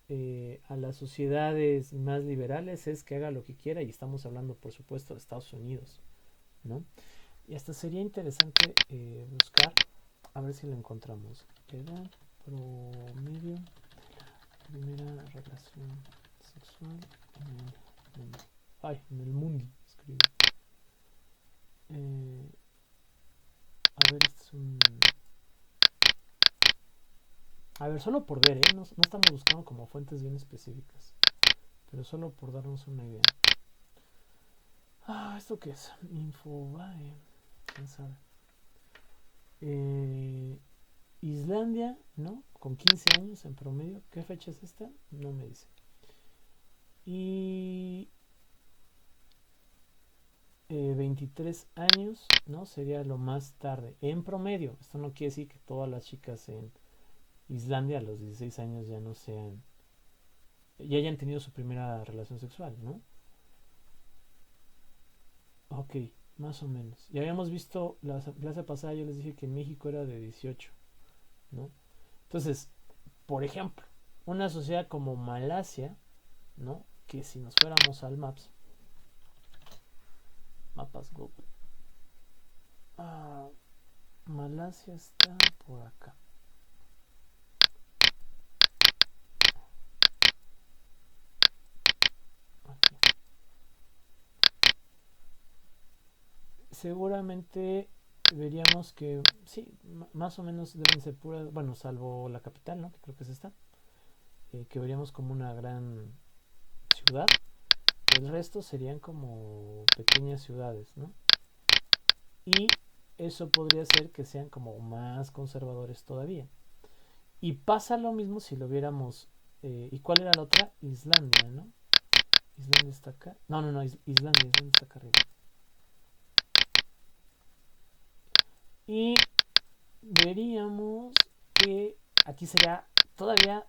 S1: a las sociedades más liberales, es que haga lo que quiera, y estamos hablando, por supuesto, de Estados Unidos, ¿no? Y hasta sería interesante buscar, a ver si lo encontramos. Edad promedio de la primera relación sexual en el mundo. Ay, en el mundo, escribe. A ver, este es un... A ver, solo por ver, no estamos buscando como fuentes bien específicas, pero solo por darnos una idea. ¿Esto qué es? Infobae. ¿Quién sabe? Islandia, ¿no? Con 15 años en promedio. ¿Qué fecha es esta? No me dice. Y 23 años, ¿no? Sería lo más tarde. En promedio. Esto no quiere decir que todas las chicas en Islandia a los 16 años ya no sean... ya hayan tenido su primera relación sexual, ¿no? Ok, más o menos. Ya habíamos visto la clase pasada, yo les dije que en México era de 18, ¿no? Entonces, por ejemplo, una sociedad como Malasia, ¿no? Que si nos fuéramos al Maps Google, Malasia está por acá. Aquí. Seguramente veríamos que sí, más o menos deben ser puras, bueno, salvo la capital, ¿no? Que creo que es esta, que veríamos como una gran ciudad. El resto serían como pequeñas ciudades, ¿no? Y eso podría ser que sean como más conservadores todavía. Y pasa lo mismo si lo viéramos. ¿Y cuál era la otra? Islandia, ¿no? Islandia está acá. No, Islandia está acá arriba. Y veríamos que aquí sería todavía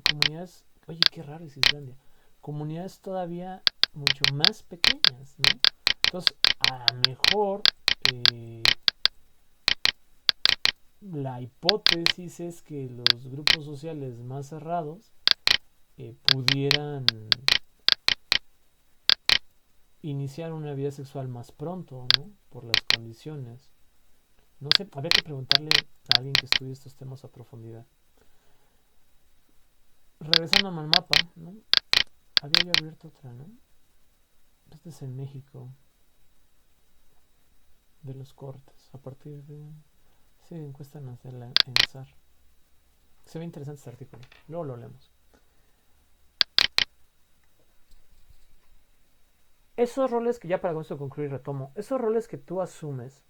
S1: comunidades. Oye, qué raro es Islandia. Comunidades todavía mucho más pequeñas, ¿no? Entonces, a lo mejor la hipótesis es que los grupos sociales más cerrados pudieran iniciar una vida sexual más pronto, ¿no? Por las condiciones. No sé, habría que preguntarle a alguien que estudie estos temas a profundidad. Regresando al mapa, ¿no? Había yo abierto otra, ¿no? Este es en México. De los cortes. A partir de... Sí, encuesta en SAR. Se ve interesante este artículo. Luego lo leemos. Esos roles que ya para con esto concluir retomo. Esos roles que tú asumes,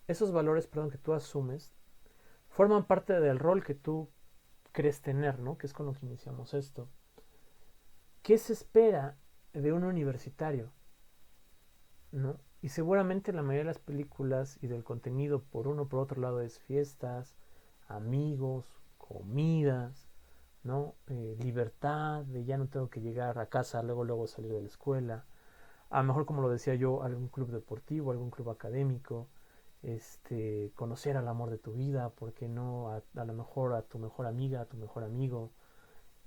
S1: esos valores, perdón, que tú asumes, forman parte del rol que tú crees tener, ¿no? Que es con lo que iniciamos esto. ¿Qué se espera de un universitario? ¿No? Y seguramente la mayoría de las películas y del contenido por uno por otro lado es fiestas, amigos, comidas, ¿no? Libertad, de ya no tengo que llegar a casa, luego salir de la escuela. A lo mejor, como lo decía yo, algún club deportivo, algún club académico, conocer al amor de tu vida, ¿por qué no? A lo mejor a tu mejor amiga, a tu mejor amigo,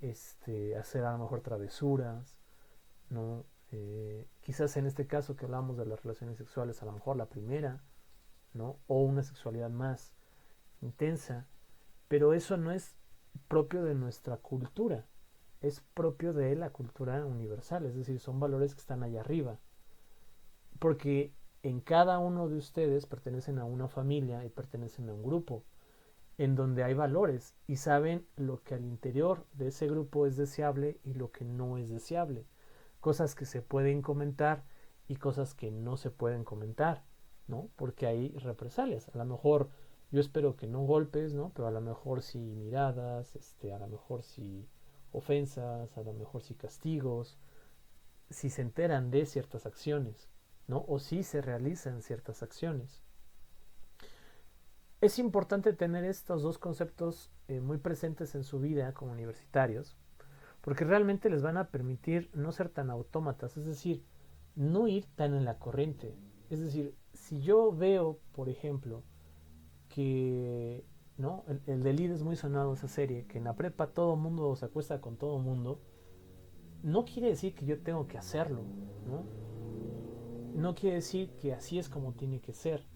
S1: hacer a lo mejor travesuras, ¿no? Quizás en este caso que hablamos de las relaciones sexuales, a lo mejor la primera, ¿no? O una sexualidad más intensa, pero eso no es propio de nuestra cultura, es propio de la cultura universal, es decir, son valores que están allá arriba, porque en cada uno de ustedes pertenecen a una familia y pertenecen a un grupo en donde hay valores y saben lo que al interior de ese grupo es deseable y lo que no es deseable, cosas que se pueden comentar y cosas que no se pueden comentar, ¿no? Porque hay represalias. A lo mejor yo espero que no golpes, ¿no? Pero a lo mejor sí miradas, a lo mejor sí ofensas, a lo mejor sí castigos, si se enteran de ciertas acciones, ¿no? O si se realizan ciertas acciones. Es importante tener estos dos conceptos muy presentes en su vida como universitarios, porque realmente les van a permitir no ser tan autómatas, es decir, no ir tan en la corriente. Es decir, si yo veo, por ejemplo, que ¿no? El de Elite es muy sonado esa serie, que en la prepa todo mundo se acuesta con todo mundo. No quiere decir que yo tengo que hacerlo, ¿no? No quiere decir que así es como tiene que ser.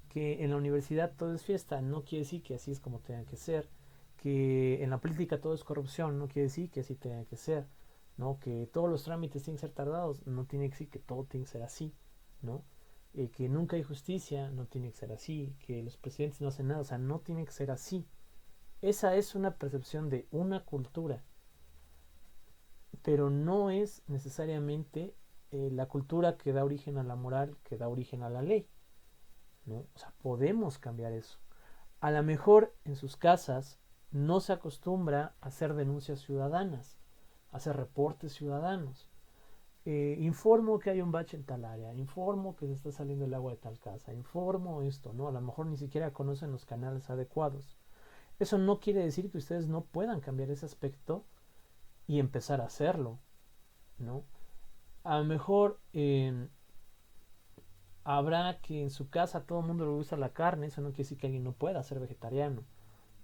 S1: Que en la universidad todo es fiesta, no quiere decir que así es como tenga que ser. Que en la política todo es corrupción, no quiere decir que así tenga que ser. ¿No? Que todos los trámites tienen que ser tardados, no tiene que decir que todo tiene que ser así, ¿no? Que nunca hay justicia, no tiene que ser así. Que los presidentes no hacen nada, o sea, no tiene que ser así. Esa es una percepción de una cultura, pero no es necesariamente la cultura que da origen a la moral, que da origen a la ley, ¿no? O sea, podemos cambiar eso. A lo mejor en sus casas no se acostumbra a hacer denuncias ciudadanas, a hacer reportes ciudadanos. Informo que hay un bache en tal área, informo que se está saliendo el agua de tal casa, informo esto, ¿no? A lo mejor ni siquiera conocen los canales adecuados. Eso no quiere decir que ustedes no puedan cambiar ese aspecto y empezar a hacerlo, ¿no? A lo mejor habrá que en su casa a todo el mundo le gusta la carne, eso no quiere decir que alguien no pueda ser vegetariano,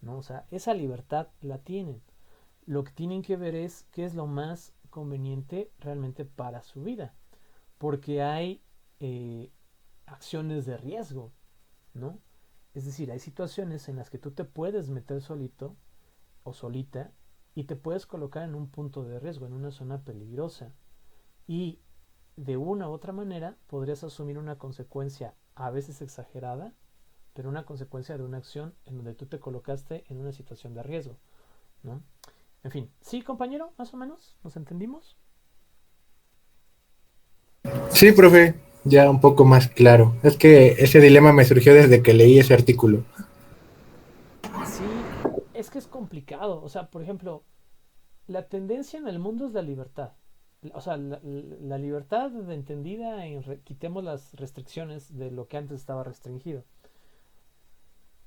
S1: ¿no? O sea, esa libertad la tienen. Lo que tienen que ver es qué es lo más conveniente realmente para su vida, porque hay acciones de riesgo, ¿no? Es decir, hay situaciones en las que tú te puedes meter solito o solita y te puedes colocar en un punto de riesgo, en una zona peligrosa, y de una u otra manera podrías asumir una consecuencia a veces exagerada, pero una consecuencia de una acción en donde tú te colocaste en una situación de riesgo, ¿no? En fin, ¿sí, compañero? Más o menos, ¿nos entendimos?
S7: Sí, profe, ya un poco más claro. Es que ese dilema me surgió desde que leí ese artículo.
S1: Sí, es que es complicado. O sea, por ejemplo, la tendencia en el mundo es la libertad. O sea, la libertad entendida en quitemos las restricciones de lo que antes estaba restringido.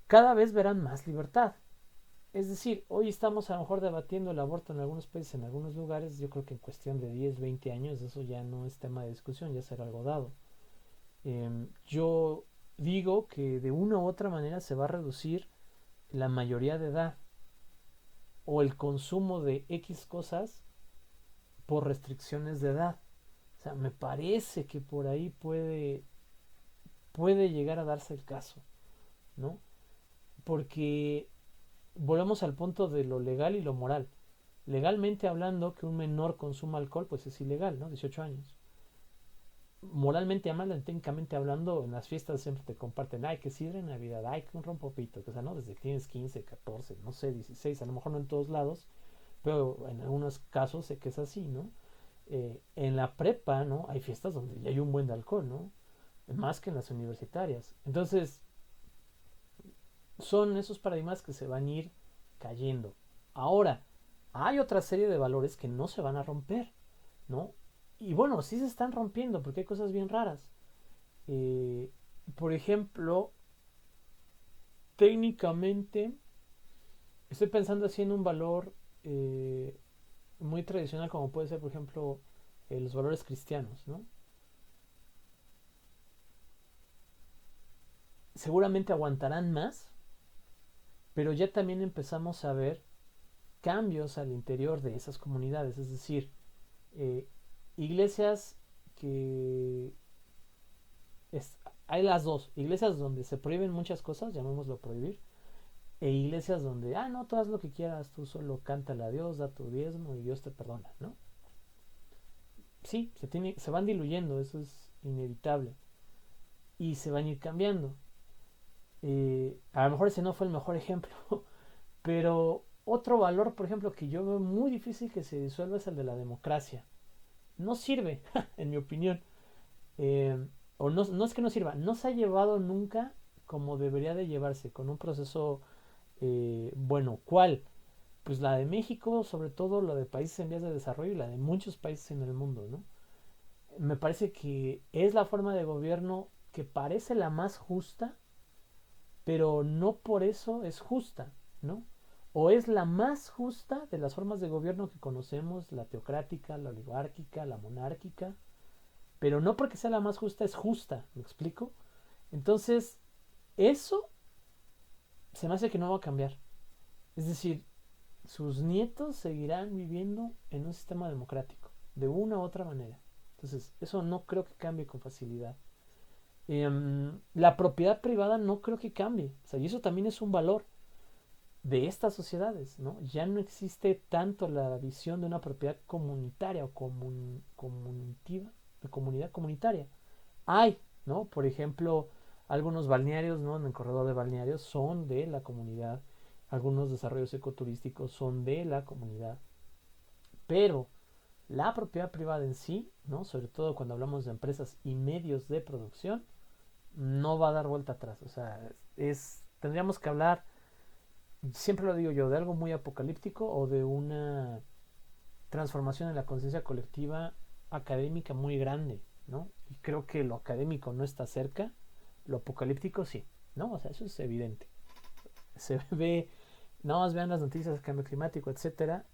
S1: Cada vez verán más libertad. Es decir, hoy estamos a lo mejor debatiendo el aborto en algunos países, en algunos lugares. Yo creo que en cuestión de 10, 20 años eso ya no es tema de discusión, ya será algo dado. Yo digo que de una u otra manera se va a reducir la mayoría de edad o el consumo de X cosas por restricciones de edad. O sea, me parece que por ahí puede llegar a darse el caso, ¿no? Porque volvemos al punto de lo legal y lo moral. Legalmente hablando, que un menor consuma alcohol, pues es ilegal, ¿no? 18 años. Moralmente, técnicamente hablando, en las fiestas siempre te comparten, ay, que sidra en Navidad, ay, que un rompopito, o sea, ¿no? Desde que tienes 15, 14, no sé, 16, a lo mejor no en todos lados, pero en algunos casos sé que es así, ¿no? En la prepa, ¿no? Hay fiestas donde ya hay un buen de alcohol, ¿no? Más que en las universitarias. Entonces, son esos paradigmas que se van a ir cayendo. Ahora, hay otra serie de valores que no se van a romper, ¿no? Y bueno, sí se están rompiendo porque hay cosas bien raras. Por ejemplo, técnicamente, estoy pensando así en un valor muy tradicional como puede ser, por ejemplo, los valores cristianos, ¿no? Seguramente aguantarán más, pero ya también empezamos a ver cambios al interior de esas comunidades, es decir, iglesias que hay las dos, iglesias donde se prohíben muchas cosas, llamémoslo prohibir, e iglesias donde, no, tú haz lo que quieras, tú solo cántale a Dios, da tu diezmo y Dios te perdona, ¿no? Sí, se van diluyendo, eso es inevitable, y se van a ir cambiando. A lo mejor ese no fue el mejor ejemplo, pero otro valor, por ejemplo, que yo veo muy difícil que se disuelva es el de la democracia. No sirve, en mi opinión. O no es que no sirva, no se ha llevado nunca como debería de llevarse, con un proceso bueno. ¿Cuál? Pues la de México, sobre todo la de países en vías de desarrollo y la de muchos países en el mundo, ¿no? Me parece que es la forma de gobierno que parece la más justa, pero no por eso es justa, ¿no? O es la más justa de las formas de gobierno que conocemos, la teocrática, la oligárquica, la monárquica, pero no porque sea la más justa es justa, ¿me explico? Entonces, eso se me hace que no va a cambiar. Es decir, sus nietos seguirán viviendo en un sistema democrático, de una u otra manera. Entonces, eso no creo que cambie con facilidad. La propiedad privada no creo que cambie. O sea, y eso también es un valor de estas sociedades, ¿no? Ya no existe tanto la visión de una propiedad comunitaria o comunitiva, de comunidad comunitaria. Hay, ¿no? Por ejemplo, algunos balnearios, ¿no? En el corredor de balnearios son de la comunidad. Algunos desarrollos ecoturísticos son de la comunidad. Pero la propiedad privada en sí, ¿no? Sobre todo cuando hablamos de empresas y medios de producción, no va a dar vuelta atrás. O sea, tendríamos que hablar, siempre lo digo yo, de algo muy apocalíptico o de una transformación en la conciencia colectiva académica muy grande, ¿no? Y creo que lo académico no está cerca, lo apocalíptico sí, ¿no? O sea, eso es evidente. Se ve, nada más vean las noticias, cambio climático, etcétera.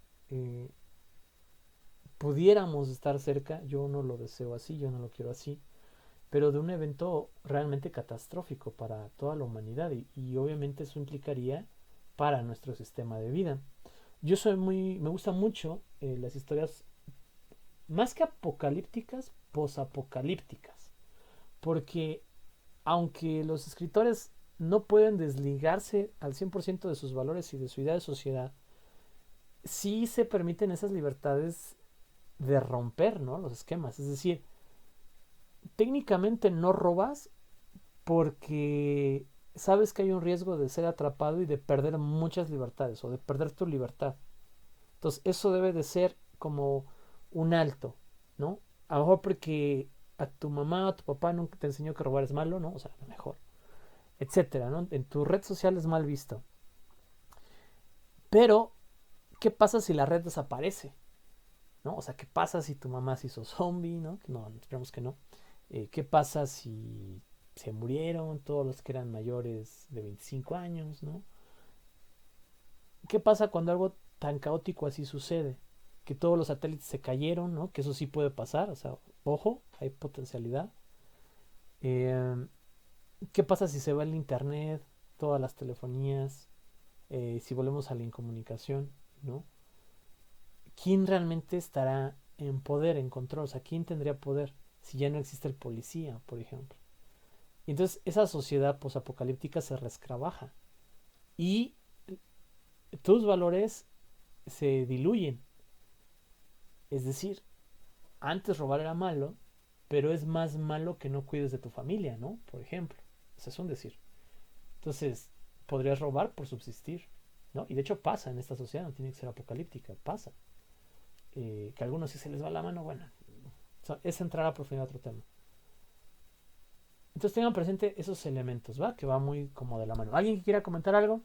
S1: Pudiéramos estar cerca, yo no lo deseo así, yo no lo quiero así, pero de un evento realmente catastrófico para toda la humanidad y obviamente eso implicaría para nuestro sistema de vida. Me gusta mucho las historias más que apocalípticas, posapocalípticas, porque aunque los escritores no pueden desligarse al 100% de sus valores y de su idea de sociedad, sí se permiten esas libertades de romper, ¿no? Los esquemas. Es decir, técnicamente no robas porque sabes que hay un riesgo de ser atrapado y de perder muchas libertades o de perder tu libertad. Entonces eso debe de ser como un alto, ¿no? A lo mejor porque a tu mamá o a tu papá nunca te enseñó que robar es malo, ¿no? O sea, a lo mejor, etcétera, ¿no? En tu red social es mal visto. Pero, ¿qué pasa si la red desaparece? ¿No? O sea, ¿qué pasa si tu mamá se hizo zombie? ¿No? No, esperemos que no. ¿Qué pasa si se murieron todos los que eran mayores de 25 años? ¿No? ¿Qué pasa cuando algo tan caótico así sucede? Que todos los satélites se cayeron, ¿no? Que eso sí puede pasar, o sea, ojo, hay potencialidad. ¿Qué pasa si se va el internet, todas las telefonías, si volvemos a la incomunicación, ¿no? ¿Quién realmente estará en poder, en control? O sea, ¿quién tendría poder si ya no existe el policía, por ejemplo? Y entonces esa sociedad posapocalíptica se rescrabaja y tus valores se diluyen. Es decir, antes robar era malo, pero es más malo que no cuides de tu familia, ¿no? Por ejemplo. Eso es un decir. Entonces, podrías robar por subsistir, ¿no? Y de hecho pasa en esta sociedad, no tiene que ser apocalíptica, pasa. Que a algunos si se les va la mano, bueno, es entrar a profundidad a otro tema. Entonces tengan presente esos elementos, ¿va? Que va muy como de la mano. ¿Alguien que quiera comentar algo?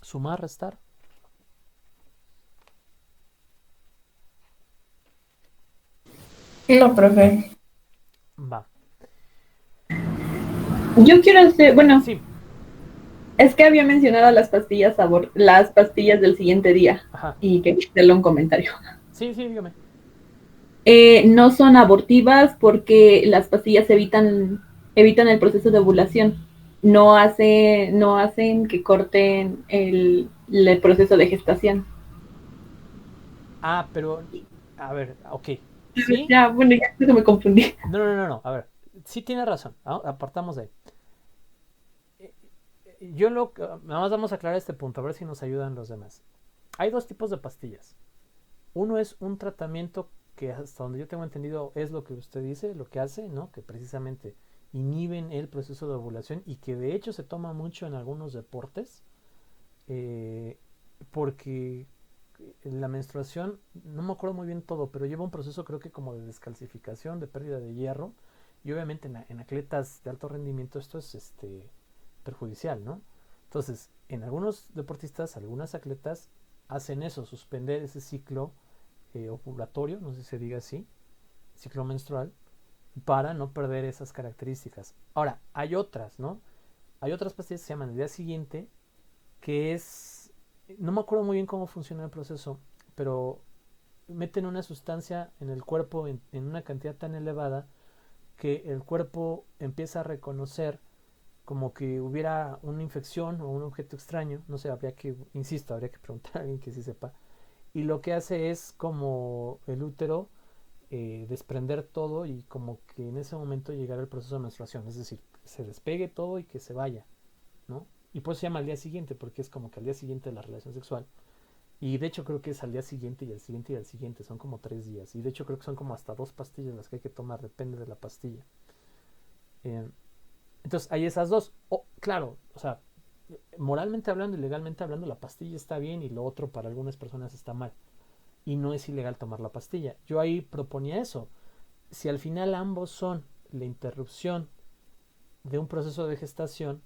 S1: ¿Sumar, restar?
S4: No, profe.
S1: Va.
S5: Yo quiero hacer, bueno,
S1: Sí.
S5: es que había mencionado las pastillas las pastillas del siguiente día.
S1: Ajá.
S5: Y quería hacerle un comentario.
S1: Sí, dígame.
S5: No son abortivas porque las pastillas evitan el proceso de ovulación. No hacen que corten el proceso de gestación.
S1: Ah, pero, a ver, ok. ¿Sí?
S5: Ya, bueno, ya creo que me confundí.
S1: No. A ver, sí tiene razón. Apartamos de ahí. Nada más vamos a aclarar este punto, a ver si nos ayudan los demás. Hay dos tipos de pastillas. Uno es un tratamiento que hasta donde yo tengo entendido es lo que usted dice, lo que hace, ¿no? Que precisamente inhiben el proceso de ovulación y que de hecho se toma mucho en algunos deportes porque la menstruación, no me acuerdo muy bien todo, pero lleva un proceso creo que como de descalcificación, de pérdida de hierro y obviamente en atletas de alto rendimiento esto es perjudicial, ¿no? Entonces, en algunos deportistas, algunas atletas hacen eso, suspender ese ciclo ovulatorio, no sé si se diga así, ciclo menstrual, para no perder esas características. Ahora, hay otras, ¿no? Hay otras pastillas que se llaman el día siguiente, que no me acuerdo muy bien cómo funciona el proceso, pero meten una sustancia en el cuerpo en una cantidad tan elevada que el cuerpo empieza a reconocer como que hubiera una infección o un objeto extraño, no sé, insisto, habría que preguntar a alguien que sí sepa, y lo que hace es como el útero desprender todo y como que en ese momento llegar al proceso de menstruación, es decir, que se despegue todo y que se vaya, ¿no? Y pues se llama al día siguiente, porque es como que al día siguiente de la relación sexual. Y de hecho creo que es al día siguiente y al siguiente y al siguiente, son como 3 días. Y de hecho creo que son como hasta 2 pastillas las que hay que tomar, depende de la pastilla. Eh, entonces hay esas dos. Claro, o sea, moralmente hablando y legalmente hablando, la pastilla está bien y lo otro para algunas personas está mal. Y no es ilegal tomar la pastilla. Yo ahí proponía eso. Si al final ambos son la interrupción de un proceso de gestación,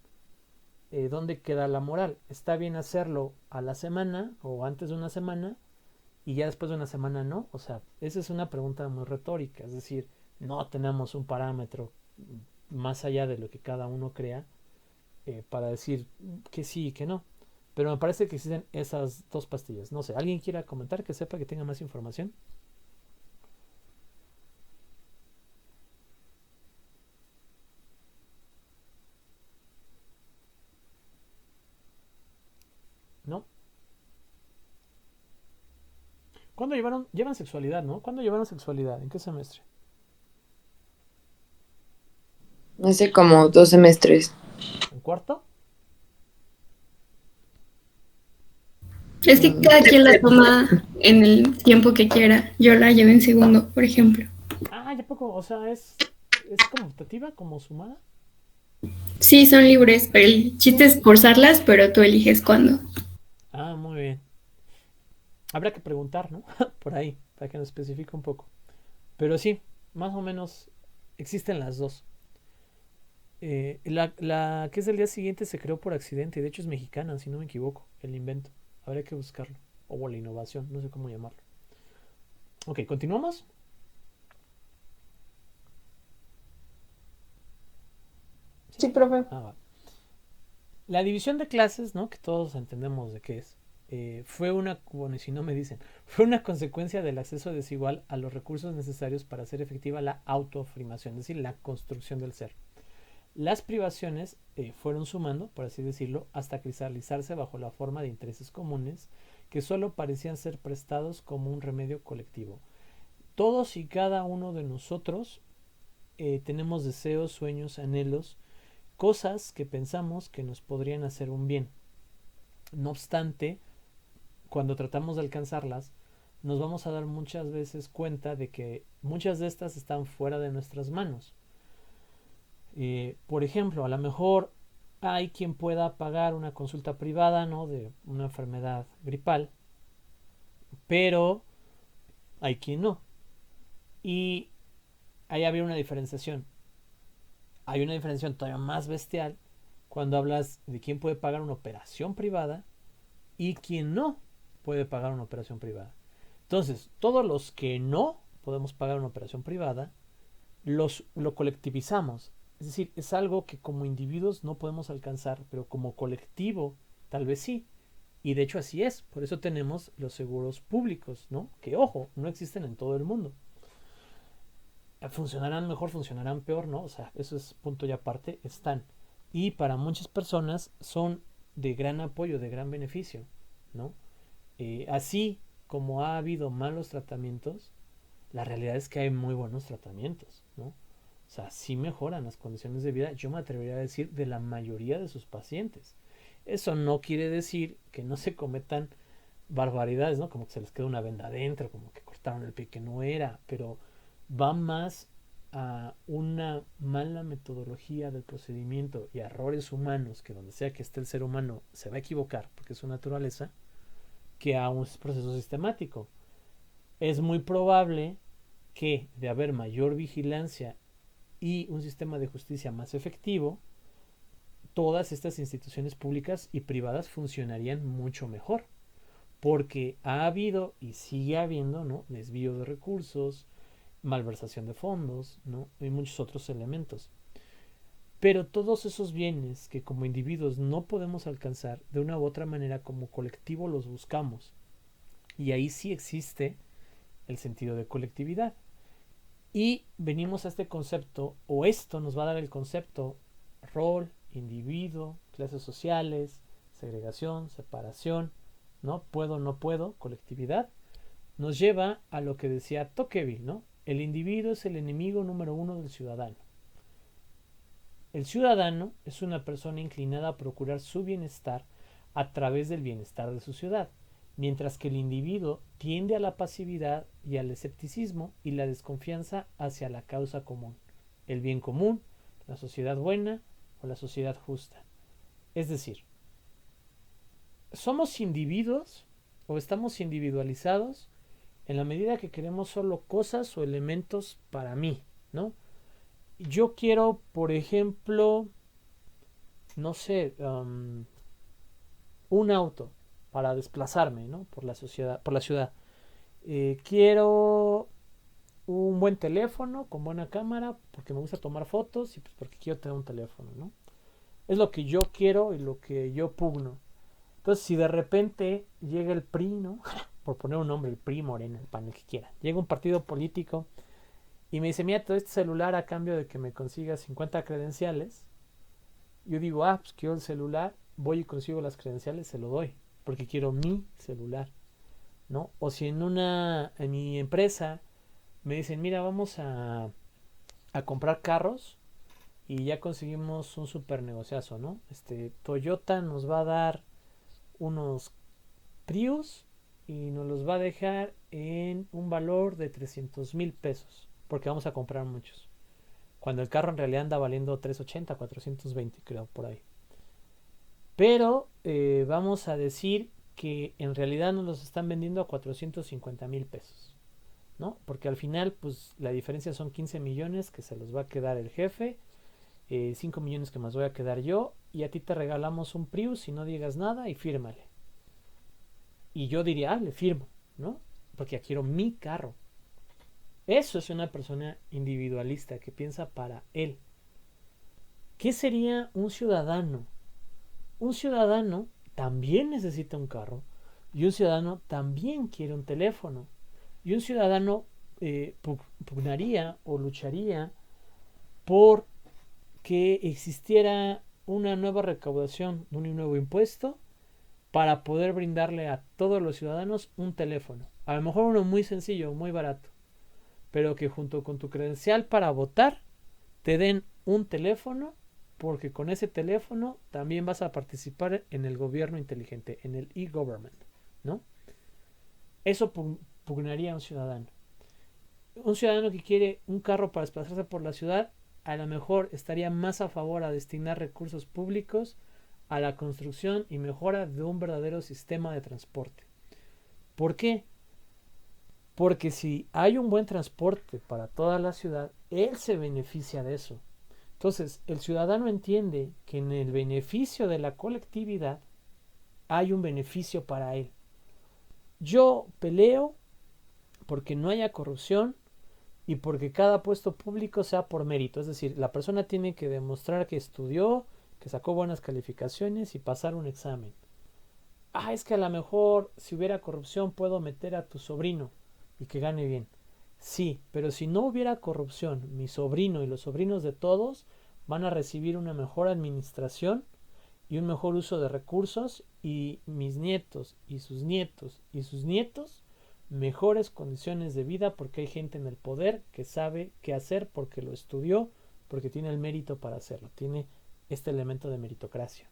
S1: ¿dónde queda la moral? ¿Está bien hacerlo a la semana o antes de una semana y ya después de una semana no? O sea, esa es una pregunta muy retórica. Es decir, no tenemos un parámetro más allá de lo que cada uno crea para decir que sí y que no. Pero me parece que existen esas dos pastillas. No sé, ¿alguien quiera comentar que sepa que tenga más información? ¿No? ¿Cuándo llevan sexualidad, no? ¿Cuándo llevaron sexualidad? ¿En qué semestre?
S3: Hace como 2 semestres.
S1: ¿En cuarto?
S6: Es que
S3: Mm,
S6: cada quien la toma en el tiempo que quiera. Yo la llevo en segundo, por ejemplo.
S1: Ah, ya poco, o sea, es como optativa, como sumada.
S6: Sí, son libres, pero el chiste es forzarlas, pero tú eliges cuándo.
S1: Ah, muy bien. Habrá que preguntar, ¿no? Por ahí, para que nos especifique un poco. Pero sí, más o menos existen las dos. La que es del día siguiente se creó por accidente y de hecho es mexicana, si no me equivoco, el invento. Habría que buscarlo. O la innovación, no sé cómo llamarlo. Ok, ¿continuamos?
S2: Sí, profe.
S1: Ah, va. La división de clases, ¿no? Que todos entendemos de qué es. Fue una, bueno, y si no me dicen, fue una consecuencia del acceso desigual a los recursos necesarios para hacer efectiva la autoafirmación, es decir, la construcción del ser. Las privaciones fueron sumando, por así decirlo, hasta cristalizarse bajo la forma de intereses comunes que solo parecían ser prestados como un remedio colectivo. Todos y cada uno de nosotros tenemos deseos, sueños, anhelos, cosas que pensamos que nos podrían hacer un bien. No obstante, cuando tratamos de alcanzarlas, nos vamos a dar muchas veces cuenta de que muchas de estas están fuera de nuestras manos. Por ejemplo, a lo mejor hay quien pueda pagar una consulta privada, ¿no? De una enfermedad gripal, pero hay quien no. Y ahí había una diferenciación. Hay una diferenciación todavía más bestial cuando hablas de quién puede pagar una operación privada y quién no puede pagar una operación privada. Entonces, todos los que no podemos pagar una operación privada, lo colectivizamos. Es decir, es algo que como individuos no podemos alcanzar, pero como colectivo tal vez sí. Y de hecho así es. Por eso tenemos los seguros públicos, ¿no? Que, ojo, no existen en todo el mundo. Funcionarán mejor, funcionarán peor, ¿no? O sea, eso es punto y aparte, están. Y para muchas personas son de gran apoyo, de gran beneficio, ¿no? Así como ha habido malos tratamientos, la realidad es que hay muy buenos tratamientos, ¿no? O sea, sí mejoran las condiciones de vida, yo me atrevería a decir, de la mayoría de sus pacientes. Eso no quiere decir que no se cometan barbaridades, ¿no? Como que se les queda una venda adentro, como que cortaron el pie que no era, pero va más a una mala metodología del procedimiento y a errores humanos, que donde sea que esté el ser humano se va a equivocar, porque es su naturaleza, que a un proceso sistemático. Es muy probable que de haber mayor vigilancia y un sistema de justicia más efectivo, todas estas instituciones públicas y privadas funcionarían mucho mejor, porque ha habido y sigue habiendo, ¿no?, desvío de recursos, malversación de fondos, ¿no?, y muchos otros elementos. Pero todos esos bienes que como individuos no podemos alcanzar, de una u otra manera como colectivo los buscamos. Y ahí sí existe el sentido de colectividad. Y venimos a este concepto, o esto nos va a dar el concepto, rol individuo, clases sociales, segregación, separación, ¿no? Puedo, no puedo, colectividad, nos lleva a lo que decía Tocqueville, ¿no? El individuo es el enemigo número uno del ciudadano. El ciudadano es una persona inclinada a procurar su bienestar a través del bienestar de su ciudad, mientras que el individuo tiende a la pasividad y al escepticismo y la desconfianza hacia la causa común, el bien común, la sociedad buena o la sociedad justa. Es decir, somos individuos o estamos individualizados en la medida que queremos solo cosas o elementos para mí, ¿no? Yo quiero, por ejemplo, no sé, un auto para desplazarme, ¿no? Por la ciudad. Quiero un buen teléfono con buena cámara porque me gusta tomar fotos y pues porque quiero tener un teléfono, ¿no? Es lo que yo quiero y lo que yo pugno. Entonces, si de repente llega el PRI, ¿no? Por poner un nombre, el PRI, Morena, el PAN, el que quiera. Llega un partido político y me dice, mira, todo este celular a cambio de que me consigas 50 credenciales. Yo digo, pues quiero el celular, voy y consigo las credenciales, se lo doy, porque quiero mi celular, ¿no? O si en mi empresa me dicen, mira, vamos a comprar carros y ya conseguimos un super negociazo, ¿no? Toyota nos va a dar unos Prius y nos los va a dejar en un valor de 300,000 pesos, porque vamos a comprar muchos. Cuando el carro en realidad anda valiendo 380, 420, creo, por ahí. Pero vamos a decir que en realidad nos los están vendiendo a 450,000 pesos, ¿no? Porque al final, pues la diferencia son 15 millones que se los va a quedar el jefe, 5 millones que más voy a quedar yo, y a ti te regalamos un Prius y no digas nada y fírmale. Y yo diría, le firmo, ¿no? Porque ya quiero mi carro. Eso es una persona individualista que piensa para él. ¿Qué sería un ciudadano? Un ciudadano también necesita un carro y un ciudadano también quiere un teléfono. Y un ciudadano pugnaría o lucharía por que existiera una nueva recaudación, un nuevo impuesto para poder brindarle a todos los ciudadanos un teléfono. A lo mejor uno muy sencillo, muy barato, pero que junto con tu credencial para votar te den un teléfono, porque con ese teléfono también vas a participar en el gobierno inteligente, en el e-government, ¿no? Eso pugnaría a un ciudadano. Un ciudadano que quiere un carro para desplazarse por la ciudad, a lo mejor estaría más a favor a destinar recursos públicos a la construcción y mejora de un verdadero sistema de transporte. ¿Por qué? Porque si hay un buen transporte para toda la ciudad, él se beneficia de eso. Entonces, el ciudadano entiende que en el beneficio de la colectividad hay un beneficio para él. Yo peleo porque no haya corrupción y porque cada puesto público sea por mérito. Es decir, la persona tiene que demostrar que estudió, que sacó buenas calificaciones y pasar un examen. Es que a lo mejor si hubiera corrupción puedo meter a tu sobrino y que gane bien. Sí, pero si no hubiera corrupción, mi sobrino y los sobrinos de todos van a recibir una mejor administración y un mejor uso de recursos, y mis nietos y sus nietos y sus nietos mejores condiciones de vida, porque hay gente en el poder que sabe qué hacer porque lo estudió, porque tiene el mérito para hacerlo, tiene este elemento de meritocracia.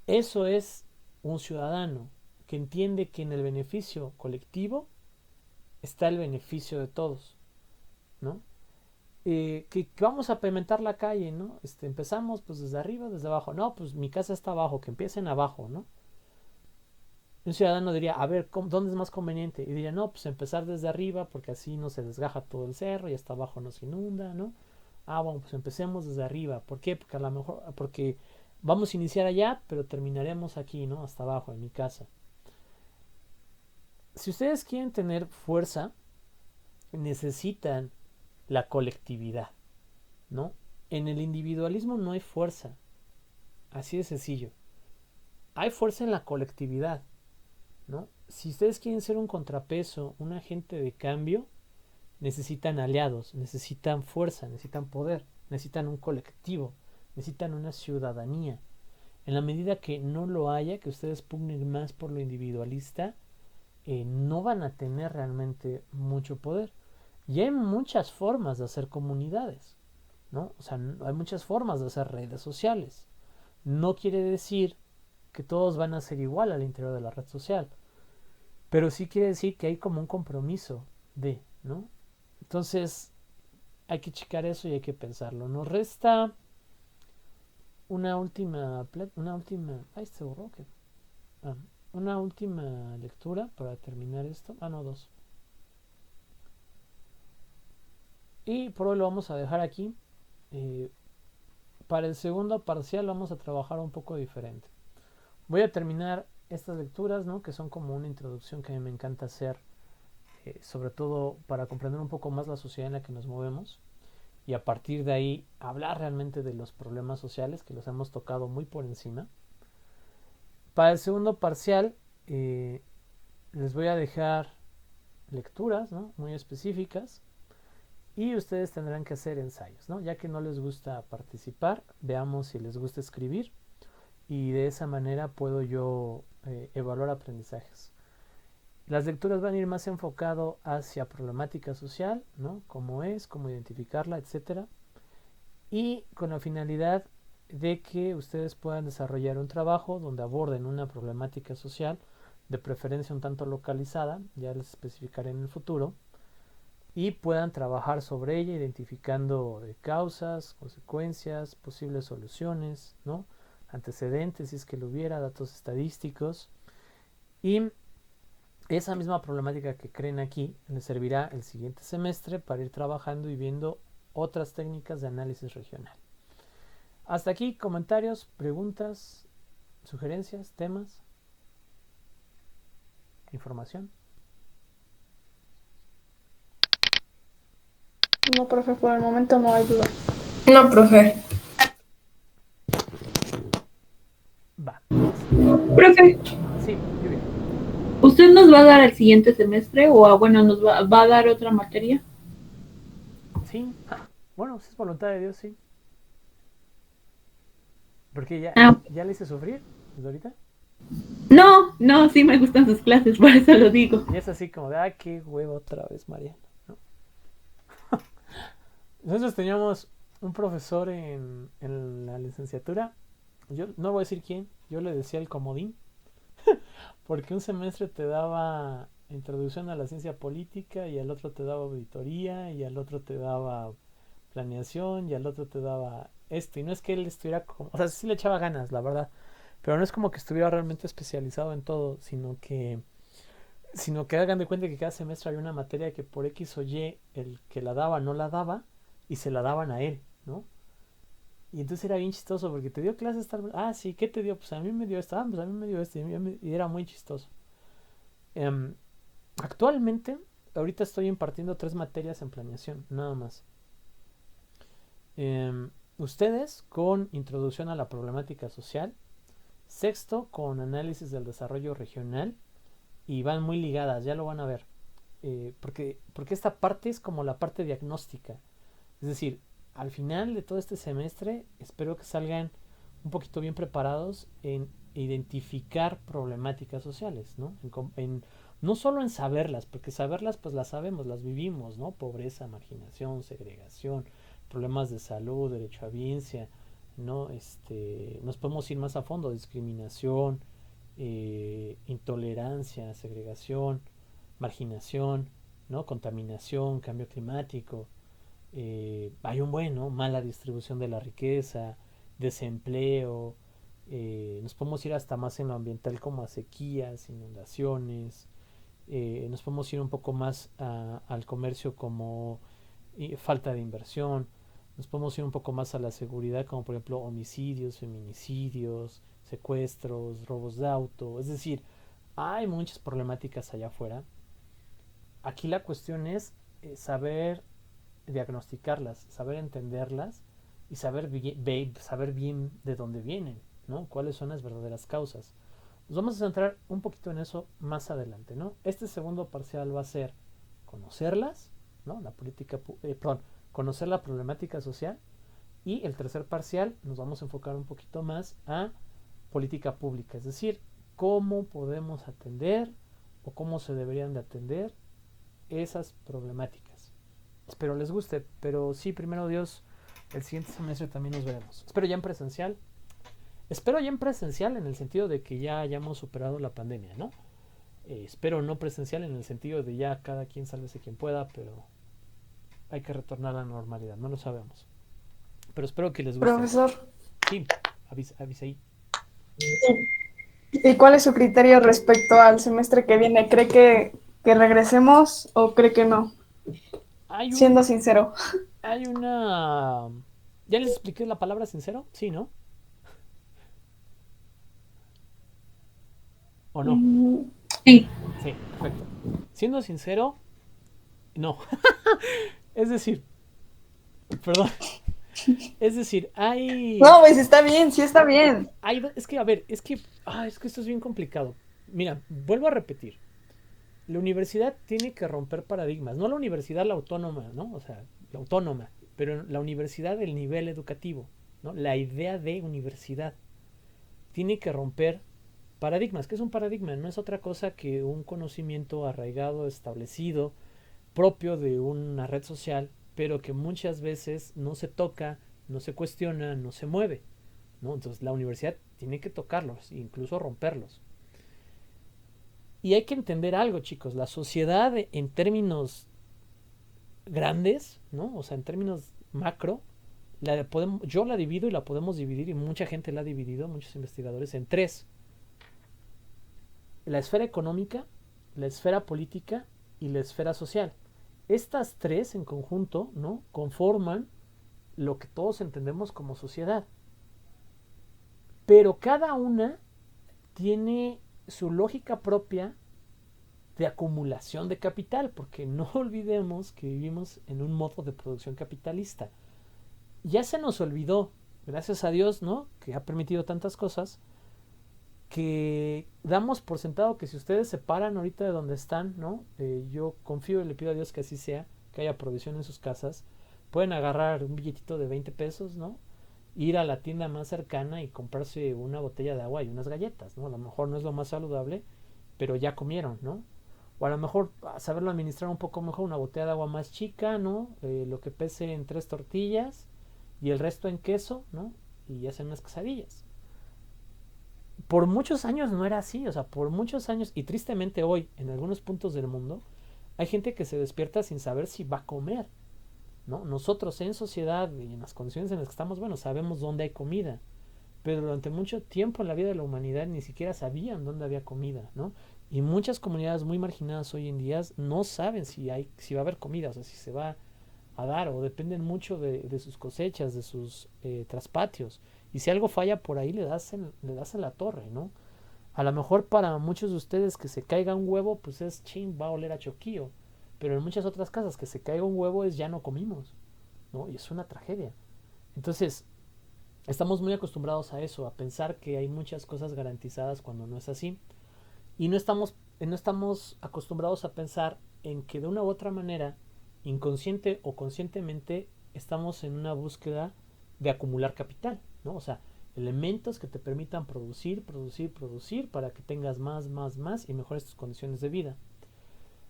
S1: Eso es un ciudadano que entiende que en el beneficio colectivo está el beneficio de todos, ¿no? Que vamos a pavimentar la calle, ¿no? Empezamos pues desde arriba, desde abajo. No, pues mi casa está abajo, que empiecen abajo, ¿no? Un ciudadano diría, a ver, ¿dónde es más conveniente? Y diría, no, pues empezar desde arriba porque así no se desgaja todo el cerro y hasta abajo no se inunda, ¿no? Bueno, pues empecemos desde arriba. ¿Por qué? Porque a lo mejor, porque vamos a iniciar allá, pero terminaremos aquí, ¿no? Hasta abajo, en mi casa. Si ustedes quieren tener fuerza, necesitan la colectividad, ¿no? En el individualismo no hay fuerza. Así de sencillo. Hay fuerza en la colectividad, ¿no? Si ustedes quieren ser un contrapeso, un agente de cambio, necesitan aliados, necesitan fuerza, necesitan poder, necesitan un colectivo, necesitan una ciudadanía. En la medida que no lo haya, que ustedes pugnen más por lo individualista, no van a tener realmente mucho poder. Y hay muchas formas de hacer comunidades, ¿no? O sea, hay muchas formas de hacer redes sociales. No quiere decir que todos van a ser igual al interior de la red social, pero sí quiere decir que hay como un compromiso de, ¿no? Entonces, hay que checar eso y hay que pensarlo. Nos resta ay, se borró, ¿qué? Una última lectura para terminar esto. No, dos. Y por hoy lo vamos a dejar aquí. Para el segundo parcial vamos a trabajar un poco diferente. Voy a terminar estas lecturas, ¿no? Que son como una introducción que a mí me encanta hacer, sobre todo para comprender un poco más la sociedad en la que nos movemos y a partir de ahí hablar realmente de los problemas sociales que los hemos tocado muy por encima. Para el segundo parcial les voy a dejar lecturas, ¿no? Muy específicas y ustedes tendrán que hacer ensayos, ¿no? Ya que no les gusta participar, veamos si les gusta escribir y de esa manera puedo yo evaluar aprendizajes. Las lecturas van a ir más enfocado hacia problemática social, ¿no? Cómo es, cómo identificarla, etcétera, y con la finalidad de que ustedes puedan desarrollar un trabajo donde aborden una problemática social, de preferencia un tanto localizada, ya les especificaré en el futuro, y puedan trabajar sobre ella identificando causas, consecuencias, posibles soluciones, ¿no? Antecedentes, si es que lo hubiera, datos estadísticos, y esa misma problemática que creen aquí les servirá el siguiente semestre para ir trabajando y viendo otras técnicas de análisis regional. Hasta aquí, comentarios, preguntas, sugerencias, temas, información.
S8: No, profe, por el momento no hay duda.
S4: No, profe.
S1: Va.
S5: Profe,
S1: Sí, Lluvia.
S5: ¿usted nos va a dar el siguiente semestre o bueno, nos va a dar otra materia?
S1: Sí. Bueno, si es voluntad de Dios, sí. Porque ya le hice sufrir desde ahorita.
S5: No, sí me gustan sus clases, por eso lo digo.
S1: Y es así como de, qué huevo otra vez, Mariana, ¿no? Nosotros teníamos un profesor en la licenciatura. Yo no voy a decir quién, yo le decía el comodín. Porque un semestre te daba introducción a la ciencia política y al otro te daba auditoría y al otro te daba planeación y al otro te daba esto. Y no es que él estuviera como, o sea, sí le echaba ganas, la verdad, pero no es como que estuviera realmente especializado en todo, sino que hagan de cuenta que cada semestre había una materia que por X o Y el que la daba no la daba y se la daban a él, ¿no? Y entonces era bien chistoso porque te dio clases tal. Sí, ¿qué te dio? Pues a mí me dio esto. Pues a mí me dio esto. Y era muy chistoso. Actualmente, ahorita estoy impartiendo 3 materias en planeación, nada más. Ustedes con introducción a la problemática social, sexto con análisis del desarrollo regional y van muy ligadas, ya lo van a ver. Porque esta parte es como la parte diagnóstica. Es decir, al final de todo este semestre espero que salgan un poquito bien preparados en identificar problemáticas sociales, ¿no? No solo en saberlas, porque saberlas pues las sabemos, las vivimos, ¿no? Pobreza, marginación, segregación, problemas de salud, derechohabiencia, ¿no? Nos podemos ir más a fondo, discriminación, intolerancia, segregación, marginación, ¿no? Contaminación, cambio climático. Hay un mala distribución de la riqueza, desempleo, nos podemos ir hasta más en lo ambiental como a sequías, inundaciones, nos podemos ir un poco más al comercio como falta de inversión, nos podemos ir un poco más a la seguridad como por ejemplo homicidios, feminicidios, secuestros, robos de auto, es decir, hay muchas problemáticas allá afuera. Aquí la cuestión es saber diagnosticarlas, saber entenderlas y saber bien de dónde vienen, ¿no? Cuáles son las verdaderas causas. Nos vamos a centrar un poquito en eso más adelante, ¿no? Este segundo parcial va a ser conocerlas, ¿no? Conocer la problemática social Y el tercer parcial nos vamos a enfocar un poquito más a política pública, es decir, cómo podemos atender o cómo se deberían de atender esas problemáticas. Espero les guste, pero sí, primero Dios, el siguiente semestre también nos veremos. Espero ya en presencial. Espero ya en presencial en el sentido de que ya hayamos superado la pandemia, ¿no? Espero no presencial en el sentido de ya cada quien sálvese quien pueda, pero hay que retornar a la normalidad, no lo sabemos. Pero espero que les guste.
S8: Profesor,
S1: Sí, avisa ahí.
S8: ¿y cuál es su criterio respecto al semestre que viene? ¿Cree que regresemos o cree que no? Siendo sincero.
S1: Hay una... ¿Ya les expliqué la palabra sincero? Sí, ¿no? ¿O no?
S5: Sí.
S1: Sí, perfecto. Siendo sincero, no. Es decir, perdón. Es decir, hay...
S8: No, pues está bien, sí está bien.
S1: Es que, a ver, es que esto es bien complicado. Mira, vuelvo a repetir. La universidad tiene que romper paradigmas. No la universidad, la autónoma, ¿no? O sea, la autónoma. Pero la universidad del nivel educativo, ¿no? La idea de universidad tiene que romper paradigmas. ¿Qué es un paradigma? No es otra cosa que un conocimiento arraigado, establecido, propio de una red social, pero que muchas veces no se toca, no se cuestiona, no se mueve, ¿no? Entonces la universidad tiene que tocarlos, incluso romperlos. Y hay que entender algo, chicos. La sociedad en términos grandes, ¿no? O sea, en términos macro, yo la divido y la podemos dividir, y mucha gente la ha dividido, muchos investigadores, en tres. La esfera económica, la esfera política y la esfera social. Estas tres en conjunto, ¿no? Conforman lo que todos entendemos como sociedad. Pero cada una tiene su lógica propia de acumulación de capital, porque no olvidemos que vivimos en un modo de producción capitalista. Ya se nos olvidó, gracias a Dios, ¿no? Que ha permitido tantas cosas, que damos por sentado que si ustedes se paran ahorita de donde están, ¿no? Yo confío y le pido a Dios que así sea, que haya provisión en sus casas. Pueden agarrar un billetito de 20 pesos, ¿no? Ir a la tienda más cercana y comprarse una botella de agua y unas galletas, ¿no? A lo mejor no es lo más saludable, pero ya comieron, ¿no? O a lo mejor saberlo administrar un poco mejor, una botella de agua más chica, ¿no? Lo que pese en 3 tortillas y el resto en queso, ¿no? Y hacen unas quesadillas. Por muchos años no era así, o sea, por muchos años, y tristemente hoy, en algunos puntos del mundo, hay gente que se despierta sin saber si va a comer, ¿no? Nosotros en sociedad y en las condiciones en las que estamos, bueno, sabemos dónde hay comida, pero durante mucho tiempo en la vida de la humanidad ni siquiera sabían dónde había comida, ¿no? Y muchas comunidades muy marginadas hoy en día no saben si va a haber comida, o sea, si se va a dar, o dependen mucho de sus cosechas, de sus traspatios. Y si algo falla por ahí, le das en la torre, ¿no? A lo mejor para muchos de ustedes que se caiga un huevo, pues es chin, va a oler a choquillo. Pero en muchas otras casas que se caiga un huevo es ya no comimos, ¿no? Y es una tragedia. Entonces, estamos muy acostumbrados a eso, a pensar que hay muchas cosas garantizadas cuando no es así. Y no estamos acostumbrados a pensar en que de una u otra manera, inconsciente o conscientemente, estamos en una búsqueda de acumular capital, ¿no? O sea, elementos que te permitan producir para que tengas más y mejores tus condiciones de vida.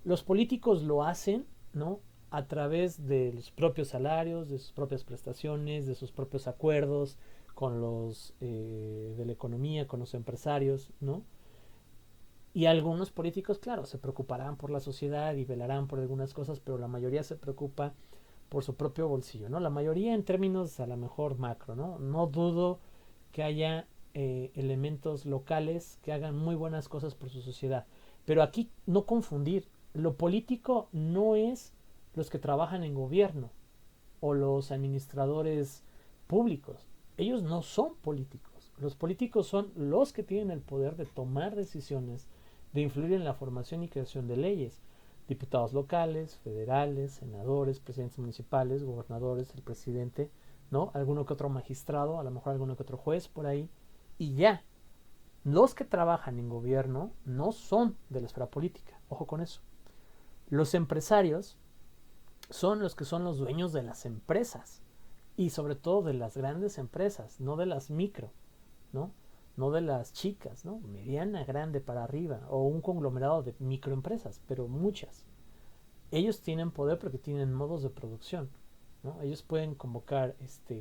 S1: Los políticos lo hacen, ¿no? A través de los propios salarios, de sus propias prestaciones, de sus propios acuerdos con los de la economía, con los empresarios, ¿no? Y algunos políticos, claro, se preocuparán por la sociedad y velarán por algunas cosas, pero la mayoría se preocupa por su propio bolsillo, ¿no? La mayoría en términos a lo mejor macro, ¿no? No dudo que haya elementos locales que hagan muy buenas cosas por su sociedad. Pero aquí no confundir. Lo político no es los que trabajan en gobierno o los administradores públicos. Ellos no son políticos. Los políticos son los que tienen el poder de tomar decisiones, de influir en la formación y creación de leyes. Diputados locales, federales, senadores, presidentes municipales, gobernadores, el presidente, ¿no? Alguno que otro magistrado, a lo mejor alguno que otro juez por ahí, y ya. Los que trabajan en gobierno no son de la esfera política, ojo con eso. Los empresarios son los que son los dueños de las empresas, Y sobre todo de las grandes empresas, no de las micro, ¿no? No de las chicas, ¿no? Mediana, grande para arriba, o un conglomerado de microempresas, pero muchas. Ellos tienen poder porque tienen modos de producción, ¿no? Ellos pueden convocar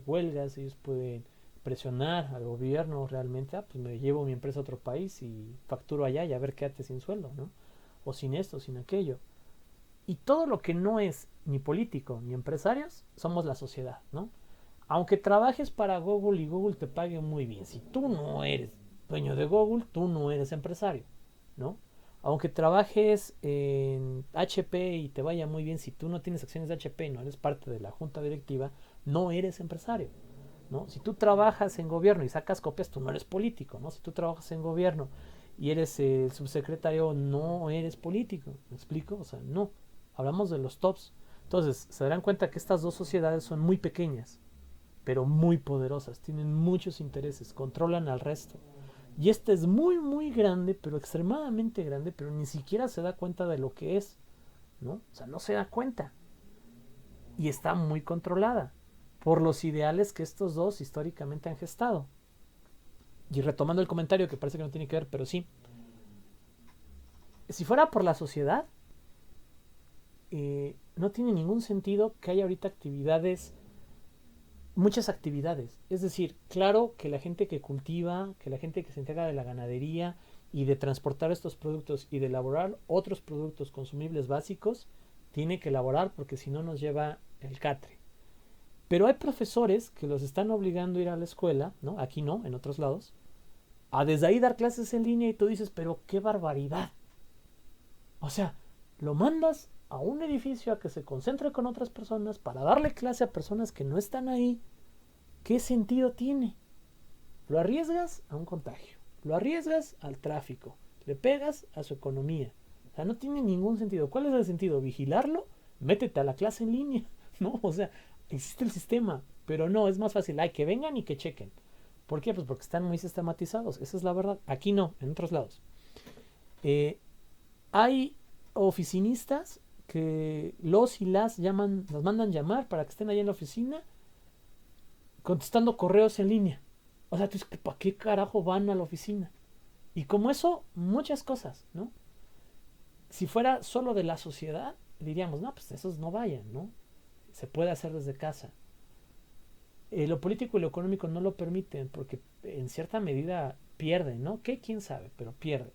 S1: huelgas, ellos pueden presionar al gobierno realmente, pues me llevo mi empresa a otro país y facturo allá y a ver qué hace sin sueldo, ¿no? O sin esto, sin aquello. Y todo lo que no es ni político ni empresarios, somos la sociedad, ¿no? Aunque trabajes para Google y Google te pague muy bien, si tú no eres dueño de Google, tú no eres empresario, ¿no? Aunque trabajes en HP y te vaya muy bien, si tú no tienes acciones de HP y no eres parte de la junta directiva, no eres empresario, ¿no? Si tú trabajas en gobierno y sacas copias, tú no eres político, ¿no? Si tú trabajas en gobierno y eres el subsecretario, no eres político, ¿me explico? O sea, no, hablamos de los tops. Entonces, se darán cuenta que estas dos sociedades son muy pequeñas, pero muy poderosas, tienen muchos intereses, controlan al resto. Y este es muy, muy grande, pero extremadamente grande, pero ni siquiera se da cuenta de lo que es, ¿no? O sea, no se da cuenta. Y está muy controlada por los ideales que estos dos históricamente han gestado. Y retomando el comentario, que parece que no tiene que ver, pero sí. Si fuera por la sociedad, no tiene ningún sentido que haya ahorita muchas actividades. Es decir, claro que la gente que cultiva, que la gente que se encarga de la ganadería y de transportar estos productos y de elaborar otros productos consumibles básicos, tiene que elaborar porque si no nos lleva el catre. Pero hay profesores que los están obligando a ir a la escuela, ¿no? Aquí no, en otros lados, a desde ahí dar clases en línea y tú dices, pero qué barbaridad. O sea, lo mandas a un edificio a que se concentre con otras personas para darle clase a personas que no están ahí. ¿Qué sentido tiene? Lo arriesgas a un contagio, lo arriesgas al tráfico, le pegas a su economía. O sea, no tiene ningún sentido. ¿Cuál es el sentido? ¿Vigilarlo? Métete a la clase en línea, ¿no? O sea, existe el sistema, pero no, es más fácil. Hay que vengan y que chequen. ¿Por qué? Pues porque están muy sistematizados, esa es la verdad. Aquí no, en otros lados. Hay oficinistas que los y las mandan llamar para que estén ahí en la oficina contestando correos en línea. O sea, ¿para qué carajo van a la oficina? Y como eso, muchas cosas, ¿no? Si fuera solo de la sociedad, diríamos, no, pues esos no vayan, ¿no? Se puede hacer desde casa. Lo político y lo económico no lo permiten porque en cierta medida pierden, ¿no? ¿Qué? ¿Quién sabe? Pero pierden.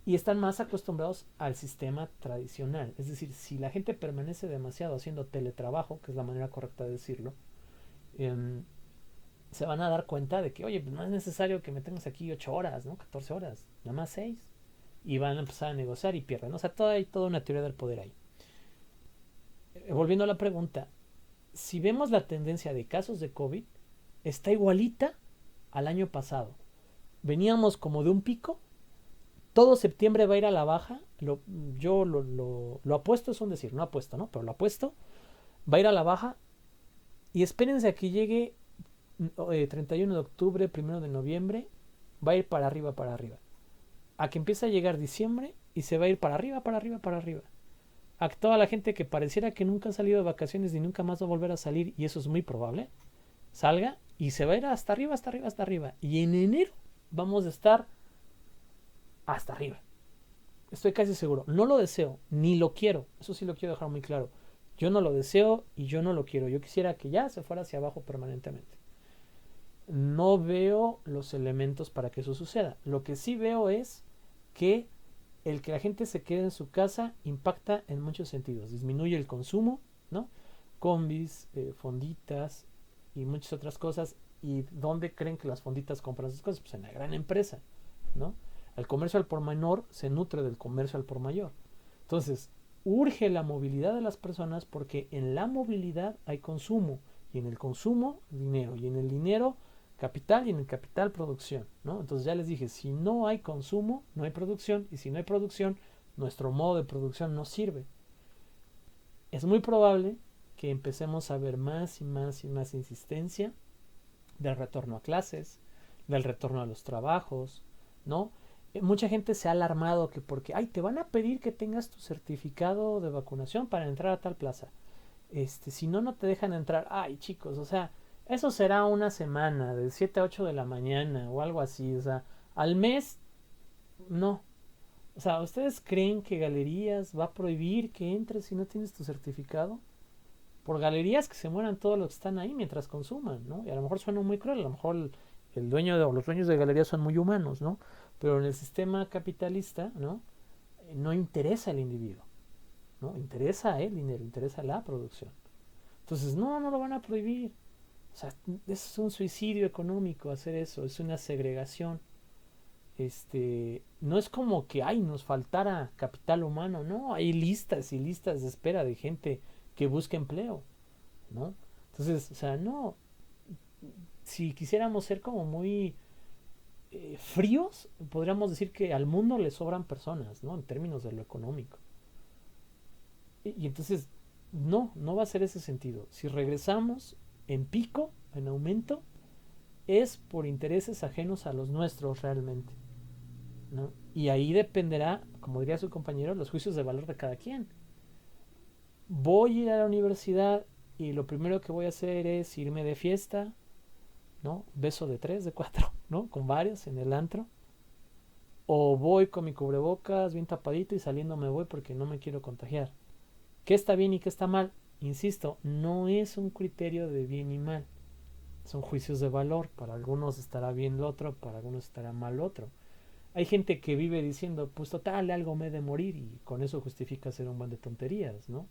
S1: Y están más acostumbrados al sistema tradicional. Es decir, si la gente permanece demasiado haciendo teletrabajo, que es la manera correcta de decirlo, se van a dar cuenta de que, oye, pues no es necesario que me tengas aquí 8 horas, ¿no? 14 horas, nada más 6. Y van a empezar a negociar y pierden. O sea, hay toda una teoría del poder ahí. Volviendo a la pregunta, si vemos la tendencia de casos de COVID, está igualita al año pasado. Veníamos como de un pico. Todo septiembre va a ir a la baja. Yo lo apuesto, es un decir, no apuesto, ¿no? Pero lo apuesto. Va a ir a la baja. Y espérense a que llegue 31 de octubre, 1 de noviembre. Va a ir para arriba, para arriba. A que empiece a llegar diciembre y se va a ir para arriba, para arriba, para arriba. A toda la gente que pareciera que nunca ha salido de vacaciones y nunca más va a volver a salir, y eso es muy probable, salga y se va a ir hasta arriba, hasta arriba, hasta arriba. Y en enero vamos a estar hasta arriba. Estoy casi seguro. No lo deseo, ni lo quiero. Eso sí lo quiero dejar muy claro. Yo no lo deseo y yo no lo quiero. Yo quisiera que ya se fuera hacia abajo permanentemente. No veo los elementos para que eso suceda. Lo que sí veo es que el que la gente se quede en su casa impacta en muchos sentidos. Disminuye el consumo, ¿no? Combis, fonditas y muchas otras cosas. ¿Y dónde creen que las fonditas compran esas cosas? Pues en la gran empresa, ¿no? El comercio al por menor se nutre del comercio al por mayor. Entonces, urge la movilidad de las personas porque en la movilidad hay consumo. Y en el consumo, dinero. Y en el dinero, capital. Y en el capital, producción, ¿no? Entonces ya les dije, si no hay consumo, no hay producción. Y si no hay producción, nuestro modo de producción no sirve. Es muy probable que empecemos a ver más y más y más insistencia del retorno a clases, del retorno a los trabajos, ¿no? Mucha gente se ha alarmado que porque te van a pedir que tengas tu certificado de vacunación para entrar a tal plaza. Si no, no te dejan entrar. Ay, chicos, o sea, eso será una semana, de 7 a 8 de la mañana o algo así, o sea, al mes, no. O sea, ¿ustedes creen que Galerías va a prohibir que entres si no tienes tu certificado? Por galerías que se mueran todos los que están ahí mientras consuman, ¿no? Y a lo mejor suena muy cruel, a lo mejor el dueño o los dueños de galerías son muy humanos, ¿no? Pero en el sistema capitalista, ¿no? No interesa el individuo, ¿no? Interesa el dinero, interesa la producción. Entonces, no lo van a prohibir. O sea, es un suicidio económico hacer eso, es una segregación. No es como que nos faltara capital humano, no, hay listas y listas de espera de gente que busca empleo, ¿no? Entonces, o sea, no, si quisiéramos ser como muy fríos, podríamos decir que al mundo le sobran personas, ¿no? En términos de lo económico. Y entonces, no va a ser ese sentido. Si regresamos en pico, en aumento, es por intereses ajenos a los nuestros realmente, ¿no? Y ahí dependerá, como diría su compañero, los juicios de valor de cada quien. Voy a ir a la universidad y lo primero que voy a hacer es irme de fiesta, ¿no? Beso de 3, de 4, ¿no? Con varios en el antro. O voy con mi cubrebocas bien tapadito y saliendo me voy porque no me quiero contagiar. ¿Qué está bien y qué está mal? Insisto, no es un criterio de bien y mal. Son juicios de valor. Para algunos estará bien lo otro, para algunos estará mal lo otro. Hay gente que vive diciendo, pues total, algo me he de morir, y con eso justifica hacer un buen de tonterías, ¿no?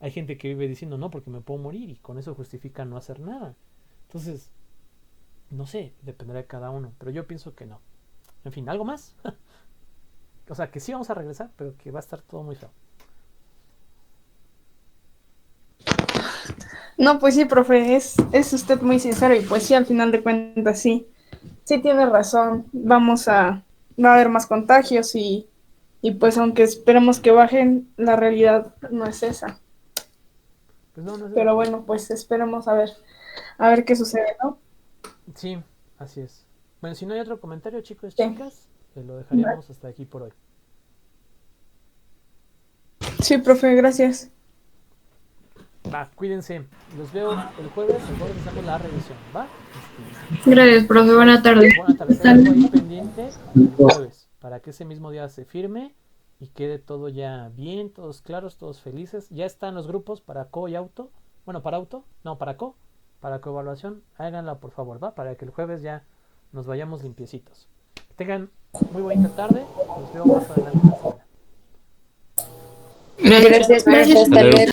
S1: Hay gente que vive diciendo, no, porque me puedo morir, y con eso justifica no hacer nada. Entonces, no sé, dependerá de cada uno, pero yo pienso que no. En fin, ¿algo más? O sea, que sí vamos a regresar, pero que va a estar todo muy feo.
S8: No, pues sí, profe, es usted muy sincero y pues sí, al final de cuentas sí tiene razón. Va a haber más contagios y pues aunque esperemos que bajen, la realidad no es esa.
S1: Pues no es
S8: Pero bueno, pues esperemos a ver qué sucede, ¿no?
S1: Sí, así es. Bueno, si no hay otro comentario, chicos,
S8: Sí.
S1: chicas, lo dejaríamos hasta aquí por hoy.
S8: Sí, profe, gracias.
S1: Va, cuídense. Los veo el jueves hacemos la revisión, ¿va?
S6: Gracias, profe. Buena tarde.
S1: Buenas tardes. Hay algo ahí pendiente el jueves para que ese mismo día se firme y quede todo ya bien, todos claros, todos felices. Ya están los grupos para co y auto. Bueno, para auto, no, para coevaluación. Háganla, por favor, ¿va? Para que el jueves ya nos vayamos limpiecitos. Que tengan muy bonita tarde. Nos vemos más adelante en la semana.
S6: Gracias.
S3: Gracias, maestra. Hasta luego.